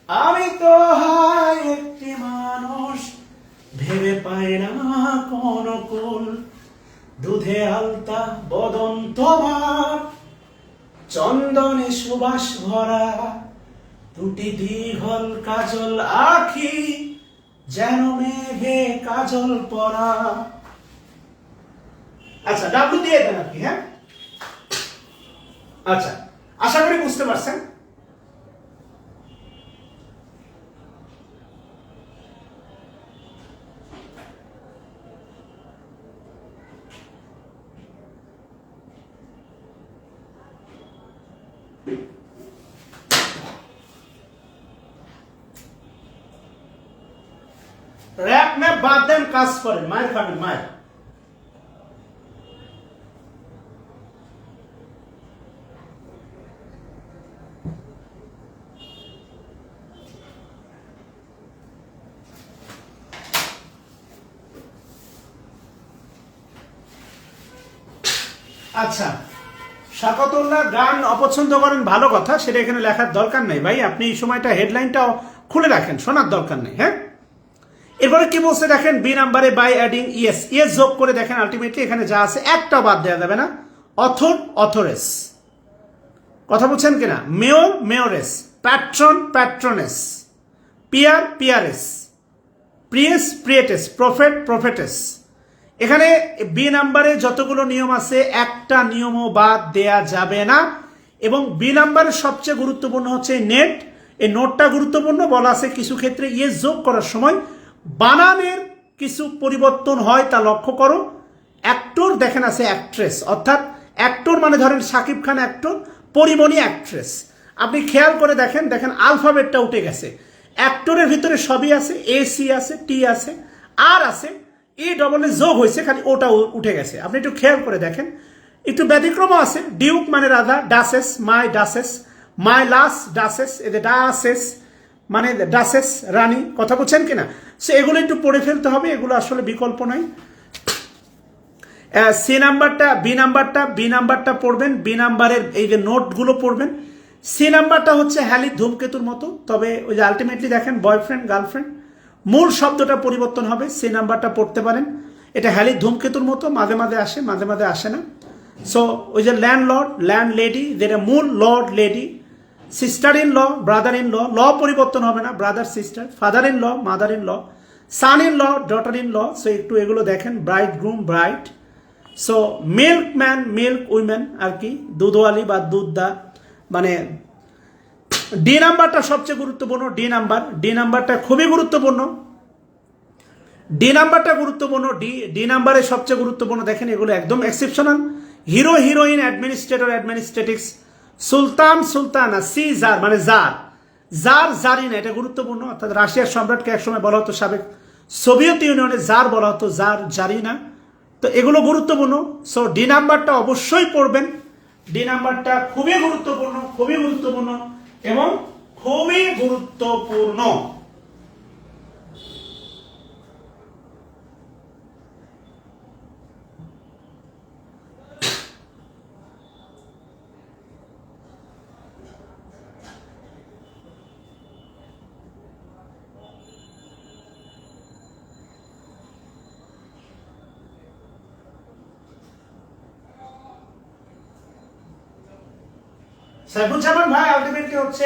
আমি তো হাই একটি মানুষ, ভেবে পাই না কোন কুল, দুধে আলতা বদন তোমার, চন্দনে সুবাস ভরা, দুটি দীঘল কাজল আখি, যেন মেঘে কাজল পরা। আচ্ছা ডাব্লু দিয়ে দেন আর কি। হ্যাঁ আচ্ছা, আশা করি বুঝতে পারছেন। रैप में बाद देन काज करें, मायर खाবেন मायर। আচ্ছা শাকতুল্লাহ গান অপছন্দ করেন, ভালো কথা, সেটা এখানে লেখার দরকার নেই ভাই, আপনি এই সময়টা হেডলাইনটা খুলে রাখেন, শোনার দরকার নেই। হ্যাঁ এরপরে কি বলছে দেখেন, বি নাম্বারে বাই অ্যাডিং ইয়েস যোগ করে দেখেন, আলটিমেটলি এখানে যা আছে একটা বাদ দেওয়া যাবে না। অথরেস, কথা বলছেন কিনা? মেয়রেস, প্যাট্রনেস, পিয়ারেস, প্রিয়েটেস, প্রফেটেস। এখানে বি নাম্বারে যতগুলো নিয়ম আছে একটা নিয়মও বাদ দেয়া যাবে না। এবং বি নাম্বারের সবচেয়ে গুরুত্বপূর্ণ হচ্ছে নেট, এই নোটটা গুরুত্বপূর্ণ, বলা আছে কিছু ক্ষেত্রে ইয়েস যোগ করার সময় বানানের কিছু পরিবর্তন হয়, তা লক্ষ্য করো। অ্যাক্টর দেখেন আছে অ্যাক্ট্রেস, অর্থাৎ অ্যাক্টর মানে ধরেন শাকিব খান অ্যাক্টর, পরিমণি অ্যাক্ট্রেস। আপনি খেয়াল করে দেখেন আলফাবেটটা উঠে গেছে, অ্যাক্টরের ভিতরে সবই আছে, AC আছে, T আছে, আর আছে E ডবল যোগ হয়েছে, খালি ওটা উঠে গেছে। আপনি একটু খেয়াল করে দেখেন, একটু ব্যতিক্রমও আছে। ডিউক মানে রাজা, ডাসেস, মাই লাস ডাসেস, এদের ডাসেস মানে ডাসেস রানী, কথা বলছেন কিনা? সো এগুলো একটু পড়ে ফেলতে হবে, এগুলো আসলে বিকল্প নাই। বি নাম্বারটা পড়বেন, বি নাম্বারের এই যে নোটগুলো পড়বেন। সি নাম্বারটা হচ্ছে হ্যালির ধূমকেতুর মতো, তবে ওই যে আলটিমেটলি দেখেন বয়ফ্রেন্ড গার্লফ্রেন্ড, মূল শব্দটা পরিবর্তন হবে। সি নাম্বারটা পড়তে পারেন, এটা হ্যালির ধূমকেতুর মতো, মাঝে মাঝে আসে মাঝে মাঝে আসে না। সো ওই যে ল্যান্ড লর্ড ল্যান্ড লেডি, যেটা মূল lord lady, sister in law brother in law, law পরিবর্তন হবে না, brother sister, father in law mother in law, son in law daughter in law. So একটু এগুলো দেখেন, bridegroom bride. So milkman milk women আর কি, দুধওয়ালি বা দুধদা, মানে ডি নাম্বারটা সবচেয়ে গুরুত্বপূর্ণ। ডি নাম্বারটা খুবই গুরুত্বপূর্ণ, ডি নাম্বারটা গুরুত্বপূর্ণ, ডি নাম্বারে সবচেয়ে গুরুত্বপূর্ণ। দেখেন এগুলো একদম এক্সেপশনাল। হিরো হিরোইন অ্যাডমিনিস্ট্রেটর অ্যাডমিনিস্ট্রেটিক্স, সুলতান সুলতানা, সি জার মানে জার, জার জারিনা, এটা গুরুত্বপূর্ণ। অর্থাৎ রাশিয়ার সম্রাটকে একসময় বলা হতো, সাবেক সোভিয়েত ইউনিয়নে জার বলা হতো, জার জারিনা। তো এগুলো গুরুত্বপূর্ণ। সো ডি নাম্বারটা অবশ্যই পড়বেন, ডি নাম্বারটা খুবই গুরুত্বপূর্ণ, খুবই গুরুত্বপূর্ণ এবং খুবই গুরুত্বপূর্ণ। সাইফুজ্জামান ভাই, আলটিমেটলি হচ্ছে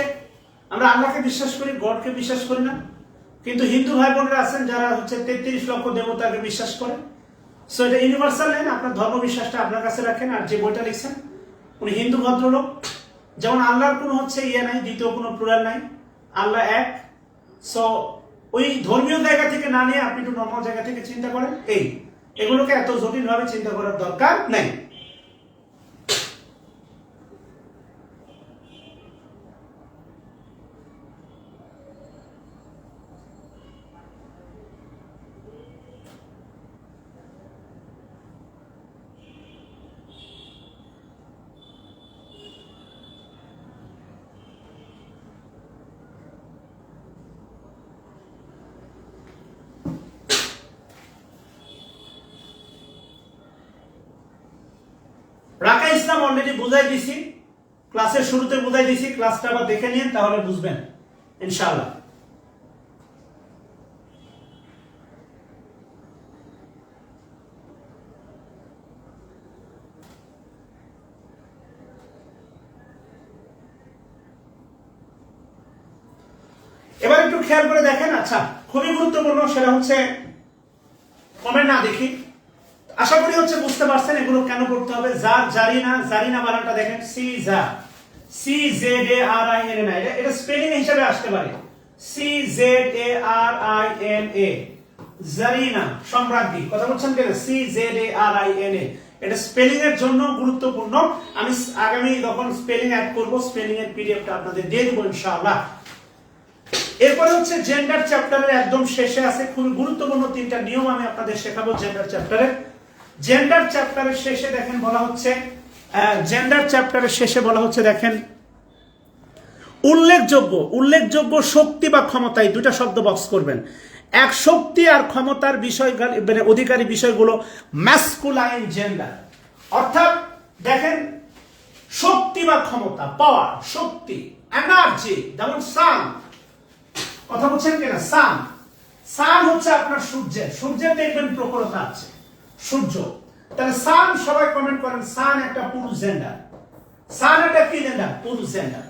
আমরা আল্লাহকে বিশ্বাস করি, গডকে বিশ্বাস করি না, কিন্তু হিন্দু ভাই বোনেরা আছেন যারা হচ্ছে 33 লক্ষ দেবতাকে বিশ্বাস করে। সো এটা ইউনিভার্সাল লাইন, আপনার ধর্ম বিশ্বাসটা আপনার কাছে রাখেন। আর যে বইটা লিখছেন উনি হিন্দু ভদ্রলোক, যেমন আল্লাহর কোনো হচ্ছে ইয়ে নাই, দ্বিতীয় কোনো প্লুরাল নাই, আল্লাহ এক। সো ওই ধর্মীয় জায়গা থেকে না নিয়ে আপনি একটু নর্মাল জায়গা থেকে চিন্তা করেন। এগুলোকে এত জটিলভাবে চিন্তা করার দরকার নেই। রাকা ইসলাম অলরেডি বুঝাই দিছি, ক্লাসের শুরুতে বুঝাই দিছি, ক্লাসটা আবার দেখে নিন তাহলে বুঝবেন ইনশাআল্লাহ। এবার একটু খেয়াল করে দেখেন। আচ্ছা, খুবই গুরুত্বপূর্ণ, সেটা হচ্ছে কমেন্ট না দেখি, আশা করি হচ্ছে বুঝতে পারছেন এগুলো কেন করতে হবে। জার জারিনা, জারিনা বানানটা দেখেন, সি জা, C Z A R I N A, এটা স্পেলিং হিসেবে আসতে পারে, C Z A R I N A, czarina সম্রাজ্ঞী। কথা বলছেন কেন, C Z A R I N A, এটা স্পেলিং এর জন্য গুরুত্বপূর্ণ। আমি আগামী যখন স্পেলিং অ্যাড করব, স্পেলিং এর পিডিএফটা আপনাদের দিয়ে দেবো ইনশাআল্লাহ। এরপরে হচ্ছে জেন্ডার চ্যাপ্টারের একদম শেষে আছে খুবই গুরুত্বপূর্ণ 3টা নিয়ম আমি আপনাদের শেখাবো জেন্ডার চ্যাপ্টারে। জেন্ডার চ্যাপ্টারের শেষে দেখেন বলা হচ্ছে, জেন্ডার চ্যাপ্টারের শেষে বলা হচ্ছে দেখেন, উল্লেখযোগ্য শক্তি বা ক্ষমতা, এই দুটা শব্দ বক্স করবেন। এক, শক্তি আর ক্ষমতার বিষয় মানে অধিকারী বিষয়গুলো ম্যাসকুলাইন জেন্ডার। অর্থাৎ দেখেন শক্তি বা ক্ষমতা, পাওয়ার, শক্তি, এনার্জি, যেমন সান, কথা বলছেন কিনা, সান, সান হচ্ছে আপনার সূর্যের দেখবেন প্রখরতা আছে, সূর্য। তাহলে সান, সবাই কমেন্ট করেন, সান একটা পুরুষ জেন্ডার, সান একটা কি জেন্ডার, পুরুষ জেন্ডার।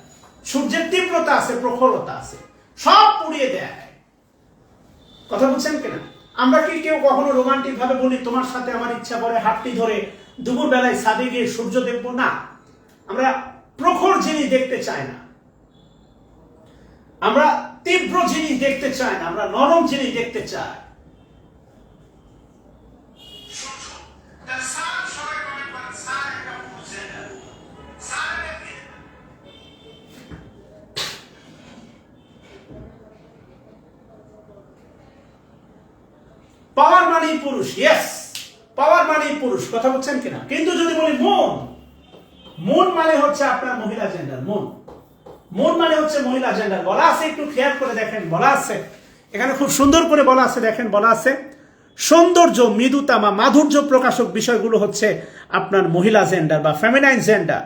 সূর্যের তীব্রতা আছে, প্রখরতা আছে, সব পুড়িয়ে দেয়। কথা বলছেন কিনা? আমরা কি কেউ কখনো রোমান্টিক ভাবে বলি তোমার সাথে আমার ইচ্ছা করে হাতটি ধরে দুপুর বেলায় ছাদে গিয়ে সূর্য দেখবো? না, আমরা প্রখর জিনিস দেখতে চাই না, আমরা তীব্র জিনিস দেখতে চাই না, আমরা নরম জিনিস দেখতে চাই। পাওয়ার মানেই পুরুষ, ইয়েস, পাওয়ার মানেই পুরুষ। কথা বলছেন কিনা? কিন্তু যদি বলি মন মানে হচ্ছে আপনার মহিলা জেন্ডার, মন মানে হচ্ছে মহিলা জেন্ডার। বলা আছে, একটু খেয়াল করে দেখেন, বলা আছে এখানে খুব সুন্দর করে বলা আছে, দেখেন বলা আছে সৌন্দর্য, মৃদুতা বা মাধুর্য প্রকাশক বিষয়গুলো হচ্ছে আপনার মহিলা জেন্ডার বা ফেমিনাইন জেন্ডার।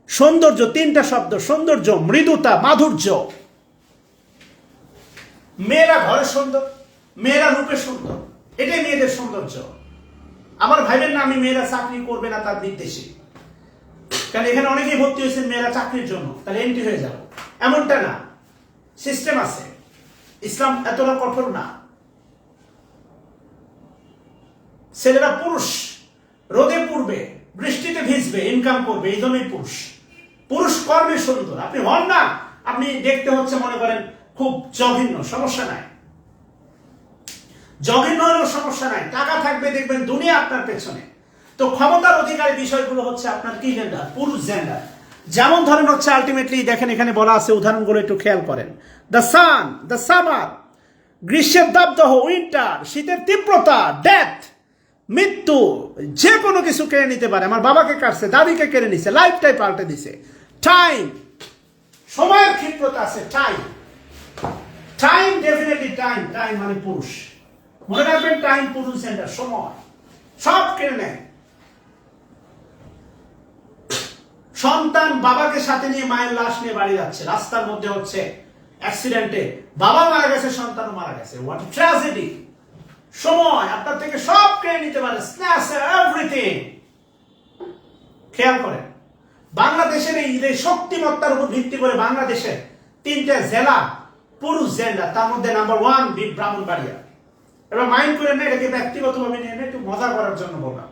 সৌন্দর্য, তিনটা শব্দ, সৌন্দর্য, মৃদুতা, মাধুর্য। মেয়েরা ঘরে সুন্দর, মেয়েরা রূপে সুন্দর, এটাই মেয়েদের সৌন্দর্য। আমার ভাইবেন না আমি মেয়েরা চাকরি করবে না তার নির্দেশে, কারণ এখানে অনেকেই ভর্তি হয়েছেন মেয়েরা চাকরির জন্য, তাহলে এন্ট্রি হয়ে যাবো, এমনটা না। সিস্টেম আছে, ইসলাম এতটা কঠোর না। ছেলেরা পুরুষ, রোদে পুড়বে, বৃষ্টিতে ভিজবে, ইনকাম করবে, এই জন্যই পুরুষ। পুরুষ কর্মে সুন্দর। আপনি হন না, আপনি দেখতে হচ্ছে মনে করেন খুব জঘন্য, সমস্যা নাই, জঘন্য হলেও সমস্যা নাই, টাকা থাকবে, দেখবেন দুনিয়া আপনার পেছনে। তো ক্ষমতার অধিকারী বিষয়গুলো হচ্ছে আপনার কি জেন্ডার, পুরুষ জেন্ডার। যেমন ধরেন হচ্ছে আলটিমেটলি দেখেন এখানে বলা আছে, উদাহরণগুলো একটু খেয়াল করেন। দ্য সান, দ্য সামার, গ্রীষ্মের দাবদাহ, উইন্টার, শীতের তীব্রতা, ডেথ, মৃত্যু, যে কোনো কিছু কেড়ে নিতে পারে। আমার বাবাকে কাটছে, দাদিকে কেড়ে নিছে, লাইফটাই পাল্টে দিছে। টাইম, সময়ের ক্ষিপ্রতা আছে, time, time, definitely time, time মানে পুরুষ। মনে রাখবেন টাইম পুরুষ জেন্ডার, সময় সব কেড়ে নেয়। সন্তান বাবাকে সাথে নিয়ে মায়ের লাশ নিয়ে বাড়ি যাচ্ছে, রাস্তার মধ্যে হচ্ছে অ্যাক্সিডেন্টে বাবা মারা গেছে, সন্তানও মারা গেছে। What tragedy! সময় আপনার থেকে সব কেড়ে নিতে পারে, স্ন্যাচ এভরিথিং। খেয়াল করেন বাংলাদেশের এই শক্তিমত্তার উপর ভিত্তি করে বাংলাদেশের 3টে জেলা পুরুষ জেন্ডার, তার মধ্যে নাম্বার 1 ব্রাহ্মণবাড়িয়া। এবার মাইন্ড করেন না, এটাকে ব্যক্তিগতভাবে নিয়ে একটু মজা করার জন্য বললাম,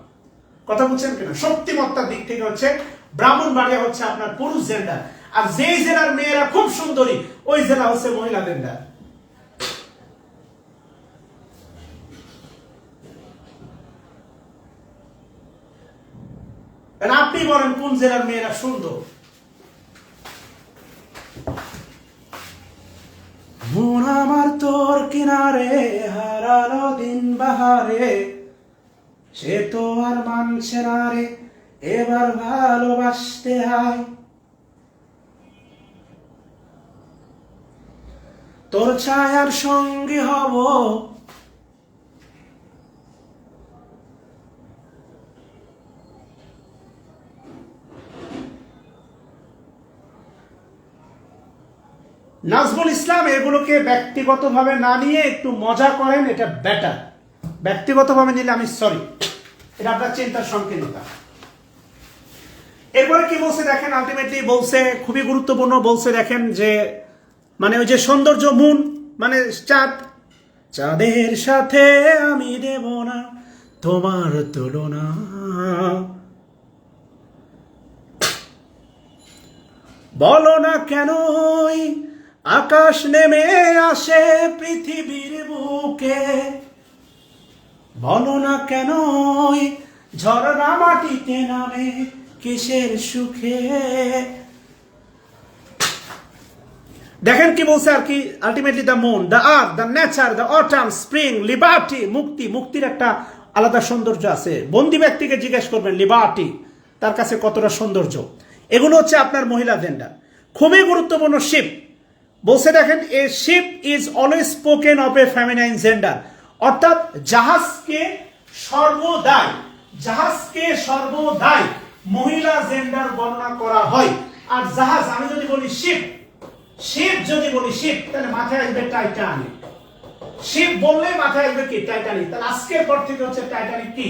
কথা বুঝছেন কিনা? শক্তিমত্তার দিক থেকে হচ্ছে ব্রাহ্মণবাড়িয়া হচ্ছে আপনার পুরুষ জেন্ডার, আর যেই জেলার মেয়েরা খুব সুন্দরী ওই জেলা হচ্ছে মহিলা জেন্ডার। আপনি বলেন কোন জেলার মেয়েরা সুন্দর? মন আমার তোর কিনারে হারালো দিন বাহারে, সে তো আর মানছে না রে, এবার ভালোবাসতে হয়। তোর ছায়ার সঙ্গী হব, নাজমুল ইসলাম এগুলোকে ব্যক্তিগতভাবে না নিয়ে একটু মজা করেন, এটা বেটার। ব্যক্তিগতভাবে নিলে আমি সরি, এটা আপনার চিন্তার সংকীর্ণতা। এরপরে কি বলছে দেখেন, আলটিমেটলি বলছে খুবই গুরুত্বপূর্ণ, বলছে দেখেন যে মানে ওই যে সৌন্দর্য, মুন মানে চাঁদ, চাঁদের সাথে আমি দেব না তোমার তুলনা, বলো না কেন আকাশ নেমে আসে পৃথিবীর বুকে, বলো না কেন ঝরনা মাটিতে নামে কিসের সুখে। দেখেন কি বলছে আর কি, ultimately the moon, the earth, the nature, the autumn, spring, liberty, মুক্তি। মুক্তির একটা আলাদা সৌন্দর্য আছে। বন্দি ব্যক্তিকে জিজ্ঞেস করবেন লিবার্টি তার কাছে কতটা সৌন্দর্য। এগুলো হচ্ছে আপনার মহিলা জেন্ডার। খুবই গুরুত্বপূর্ণ শিপ বলছে দেখেন, a ship is always spoken of A feminine gender, অর্থাৎ জাহাজকে সর্বদাই, জাহাজকে সর্বদাই মহিলা জেন্ডার বর্ণনা করা হয়। আর জাহাজ, আমি যদি বলি শিপ, শিপ যদি বলি শিপ, তাহলে মাথায় আসবে টাইটানিক। শিপ বললে মাথায় আসবে কি? টাইটানিক। তাহলে আজকের পর থেকে হচ্ছে টাইটানিক কি?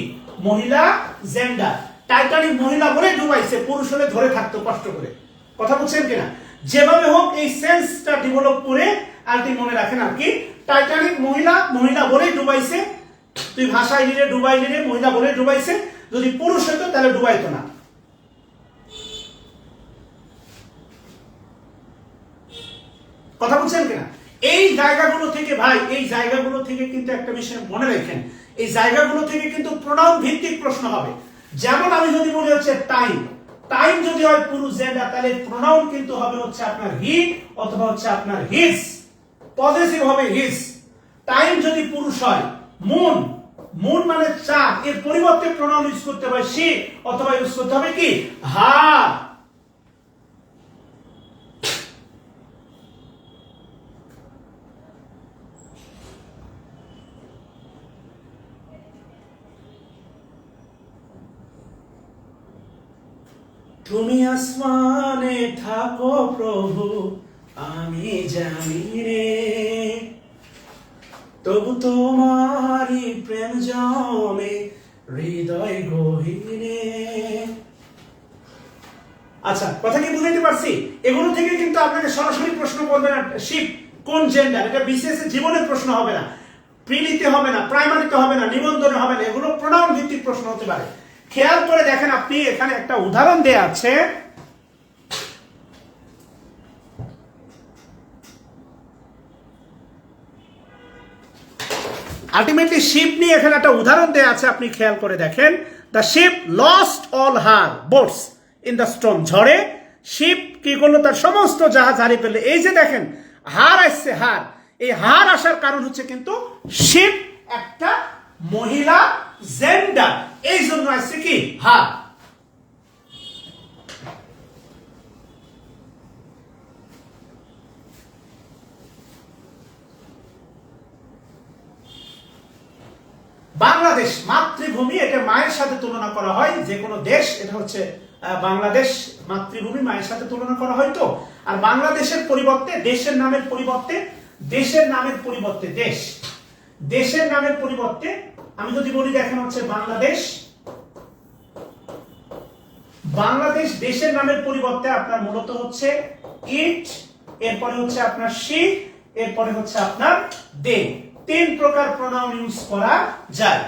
মহিলা জেন্ডার। টাইটানিক মহিলা বলে ডুবাইছে, পুরুষ হলে ধরে থাকতো কষ্ট করে। কথা বুঝছেন কিনা? যেভাবে হোক এই সেন্সটা ডেভেলপ করে আলটি মনে রাখেন আর কি, টাইটানিক মহিলা, মহিলা বলেই ডুবাইছে। তুই ভাষায় নিলে ডুবাই নিলে, মহিলা বলে ডুবাইছে। যদি পুরুষ হতো তাহলে ডুবাইতো না। কথা বুঝছেন কিনা? এই জায়গাগুলো থেকে ভাই, এই জায়গাগুলো থেকে কিন্তু একটা বিষয় মনে রাখেন, এই জায়গাগুলো থেকে কিন্তু প্রোনাউন ভিত্তিক প্রশ্ন হবে। যেমন আমি যদি বলি হচ্ছে টাইম, টাইম যদি হয় পুরুষ জেন্ডার, তাহলে প্রোনাউন কিন্তু হবে হচ্ছে আপনার হি অথবা হচ্ছে আপনার হিজ, পজিটিভ হবে হিজ। টাইম যদি পুরুষ হয়, মুন, মুন মানে চাঁদ, এর পরিবর্তে প্রোনাউন ইউজ করতে হবে সি অথবা ইউজ করতে হবে কি? হার। তুমি আসমানে থাকো প্রভু আমি জানি রে, তবু তোমারই প্রেম জমে হৃদয় গহীরে। আচ্ছা, কথা কি বুঝাইতে পারছি? এগুলো থেকে কিন্তু আপনাকে সরাসরি প্রশ্ন করবে না শিপ কোন জেন্ডার, এটা বিসিএস এর জীবনে প্রশ্ন হবে না, প্রিলিতে হবে না, প্রাইমারিতে হবে না, নিবন্ধনে হবে না, এগুলো প্রোনাউন ভিত্তিক প্রশ্ন হতে পারে। খেয়াল করে দেখেন, আপনি এখানে একটা উদাহরণ দেয়া আছে, আলটিমেটলি শিপ নিয়ে এখানে একটা উদাহরণ দেয়া আছে, আপনি খেয়াল করে দেখেন। The ship lost all her boats in the storm. ঝড়ে শিপ কি করলো? তার সমস্ত জাহাজ হারিয়ে ফেললো। এই যে দেখেন হার আসছে, হার, এই হার আসার কারণ হচ্ছে কিন্তু শিপ একটা মহিলা জেন্ডার, এই জন্য আসছে কি হার। বাংলাদেশ মাতৃভূমি, এটা মায়ের সাথে তুলনা করা হয়, যে কোনো দেশ, এটা হচ্ছে বাংলাদেশ মাতৃভূমি মায়ের সাথে তুলনা করা হয়। তো আর বাংলাদেশের পরিবর্তে দেশের নামের পরিবর্তে, দেশের নামের পরিবর্তে দেশ, দেশের নামের পরিবর্তে আমি যদি বলি দেখেন হচ্ছে বাংলাদেশ, বাংলাদেশ দেশের নামের পরিবর্তে আপনার মূলত হচ্ছে ইট, এরপরে হচ্ছে আপনার শি, এরপরে হচ্ছে আপনার দে। 3 প্রকার প্রোনাউন ইউজ করা যায়।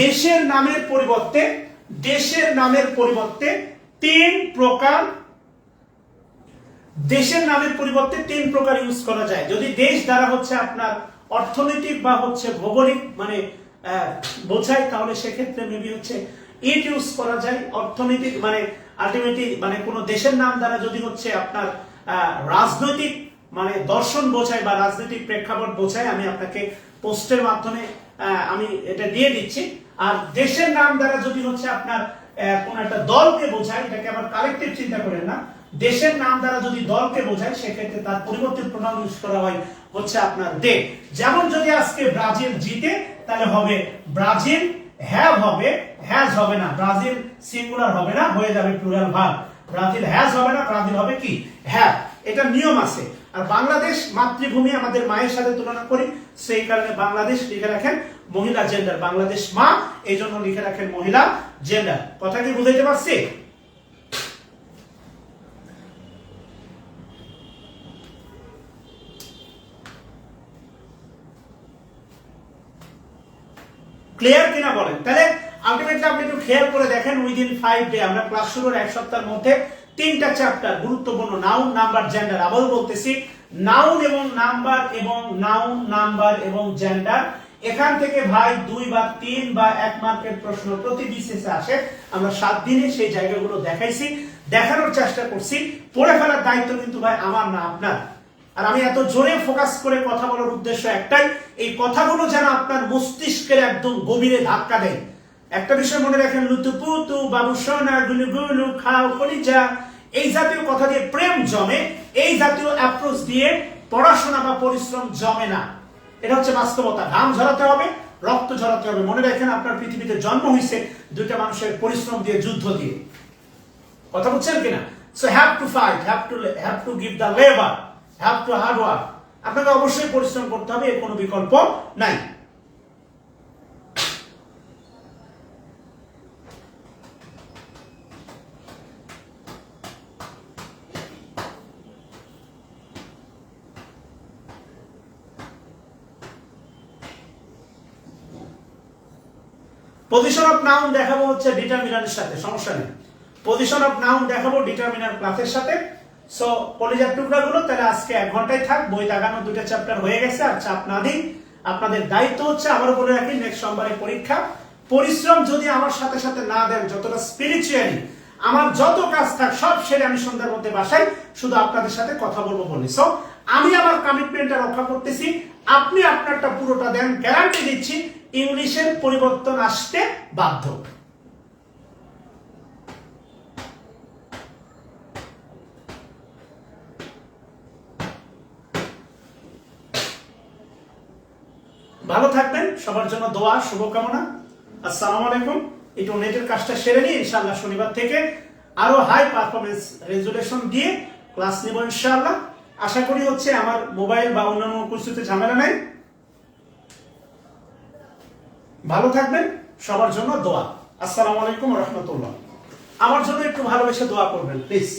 দেশের নামের পরিবর্তে, দেশের নামের পরিবর্তে 3 প্রকার, দেশের নামের পরিবর্তে 3 প্রকার ইউজ করা যায়। যদি দেশ দ্বারা হচ্ছে আপনার অর্থনৈতিক বা হচ্ছে ভৌগোলিক মানে বোঝায়, তাহলে সেক্ষেত্রে মেবি হচ্ছে ইট ইউজ করা যায়। অর্থনৈতিক মানে আলটিমেটলি মানে কোন দেশের নাম দ্বারা যদি হচ্ছে আপনার রাজনৈতিক মানে দর্শন বোঝায় বা রাজনৈতিক প্রেক্ষাপট বোঝায়, আমি আপনাকে পোস্টের মাধ্যমে আমি এটা দিয়ে দিচ্ছি। আর দেশের নাম দ্বারা যদি হচ্ছে আপনার কোন একটা দলকে বোঝায়, এটাকে আবার কালেকটিভ চিন্তা করেন না, দেশের নাম দ্বারা যদি দলকে বোঝায় সেক্ষেত্রে তার পরিবর্তে প্রোনাউন ইউজ করা হয় হচ্ছে আপনার দে। যেমন যদি আজকে ব্রাজিল জিতে তাহলে হবে ব্রাজিল হ্যাভ হবে, হ্যাজ হবে না, ব্রাজিল সিঙ্গুলার হবে না, হয়ে যাবে প্লুরাল ভার্ব। ব্রাজিল হ্যাজ হবে না, ব্রাজিল হবে কি হ্যাভ। এটা নিয়ম আছে। আর বাংলাদেশ মাতৃভূমি আমাদের মায়ের সাথে তুলনা করি, সেই কারণে বাংলাদেশ লিখে রাখেন মহিলা জেন্ডার, বাংলাদেশ মা, এই জন্য লিখে রাখেন মহিলা জেন্ডার। কথা কি বুঝাইতে পারছি? ক্লিয়ার কিনা বলেন? তাহলে আলটিমেটলি আপনি একটু খেয়াল করে দেখেন, উইদিন 5 ডে আমরা ক্লাস শুরুর 1 সপ্তাহের মধ্যে 3টা চ্যাপ্টার গুরুত্বপূর্ণ, নাউন, নাম্বার, জেন্ডার। আবারও বলতেছি, নাউন এবং নাম্বার এবং নাউন, নাম্বার এবং জেন্ডার, এখান থেকে ভাই 2 বা 3 বা 1 মার্কের প্রশ্ন প্রতি বিসিএসে আসে। আমরা 7 দিনে সেই জায়গাগুলো দেখাইছি, দেখানোর চেষ্টা করছি। পড়ে ফেলার দায়িত্ব কিন্তু ভাই আমার না, আপনার। আর আমি এত জোরে ফোকাস করে কথা বলার উদ্দেশ্য একটাই, এই কথাগুলো যেন আপনার মস্তিষ্কের একদম গভীরে ধাক্কা দেয়। একটা বিষয় মনে রাখেন, লুতুপুতু, বাবু সোনা, গুলু গুলু, খাও কলিজা, এই জাতীয় কথা দিয়ে প্রেম জমে, এই জাতীয় অ্যাপ্রোচ দিয়ে পড়াশোনা বা পরিশ্রম জমে না। এটা হচ্ছে বাস্তবতা। ঘাম ঝরাতে হবে, রক্ত ঝরাতে হবে। মনে রাখেন, আপনার পৃথিবীতে জন্ম হয়েছে 2টা মানুষের পরিশ্রম দিয়ে, যুদ্ধ দিয়ে। কথা বুঝছেন কিনা? So have to fight, have to give the labour, have to hard work. আপনাকে অবশ্যই পরিশ্রম করতে হবে, এর কোনো বিকল্প নাই। পজিশন অফ নাউন দেখাবো হচ্ছে ডিটারমিনারের সাথে, সমস্যা নেই। পজিশন অফ নাউন দেখাবো ডিটারমিনার ক্লাসের সাথে। সো কলিজার টুকরাগুলো তাহলে আজকে 1 ঘন্টায় থাক। বই দাগানো 2টা চ্যাপ্টার হয়ে গেছে, আর চাপ না দিন। আপনাদের দায়িত্ব হচ্ছে, আবারও বলে রাখি, নেক্সট সোমবারে পরীক্ষা। পরিশ্রম যদি আমার সাথে সাথে না দেন, যতটা স্পিরিচুয়ালি আমার যত কাজ থাক সব সেরে আমি সন্ধ্যার মধ্যে বাসায় শুধু আপনাদের সাথে কথা বলবো বলি। সো আমি আমার কমিটমেন্টটা রক্ষা করতেছি, আপনি আপনারটা পুরোটা দেন, গ্যারান্টি দিচ্ছি ইংলিশের পরিবর্তন আসতে বাধ্য। ভালো থাকবেন, সবার জন্য দোয়া শুভকামনা। আসসালামু আলাইকুম। একটু নেটের কাজটা সেরে নিয়ে ইনশাআল্লাহ শনিবার থেকে আরো হাই পারফরমেন্স রেজুলেশন দিয়ে ক্লাস নেব ইনশাআল্লাহ। আশা করি হচ্ছে আমার মোবাইল বা অন্যান্য কিছুতে ঝামেলা নাই। ভালো থাকবেন, সবার জন্য দোয়া। আসসালামু আলাইকুম ওয়া রাহমাতুল্লাহ। আমার জন্য একটু ভালোবেসে দোয়া করবেন প্লিজ।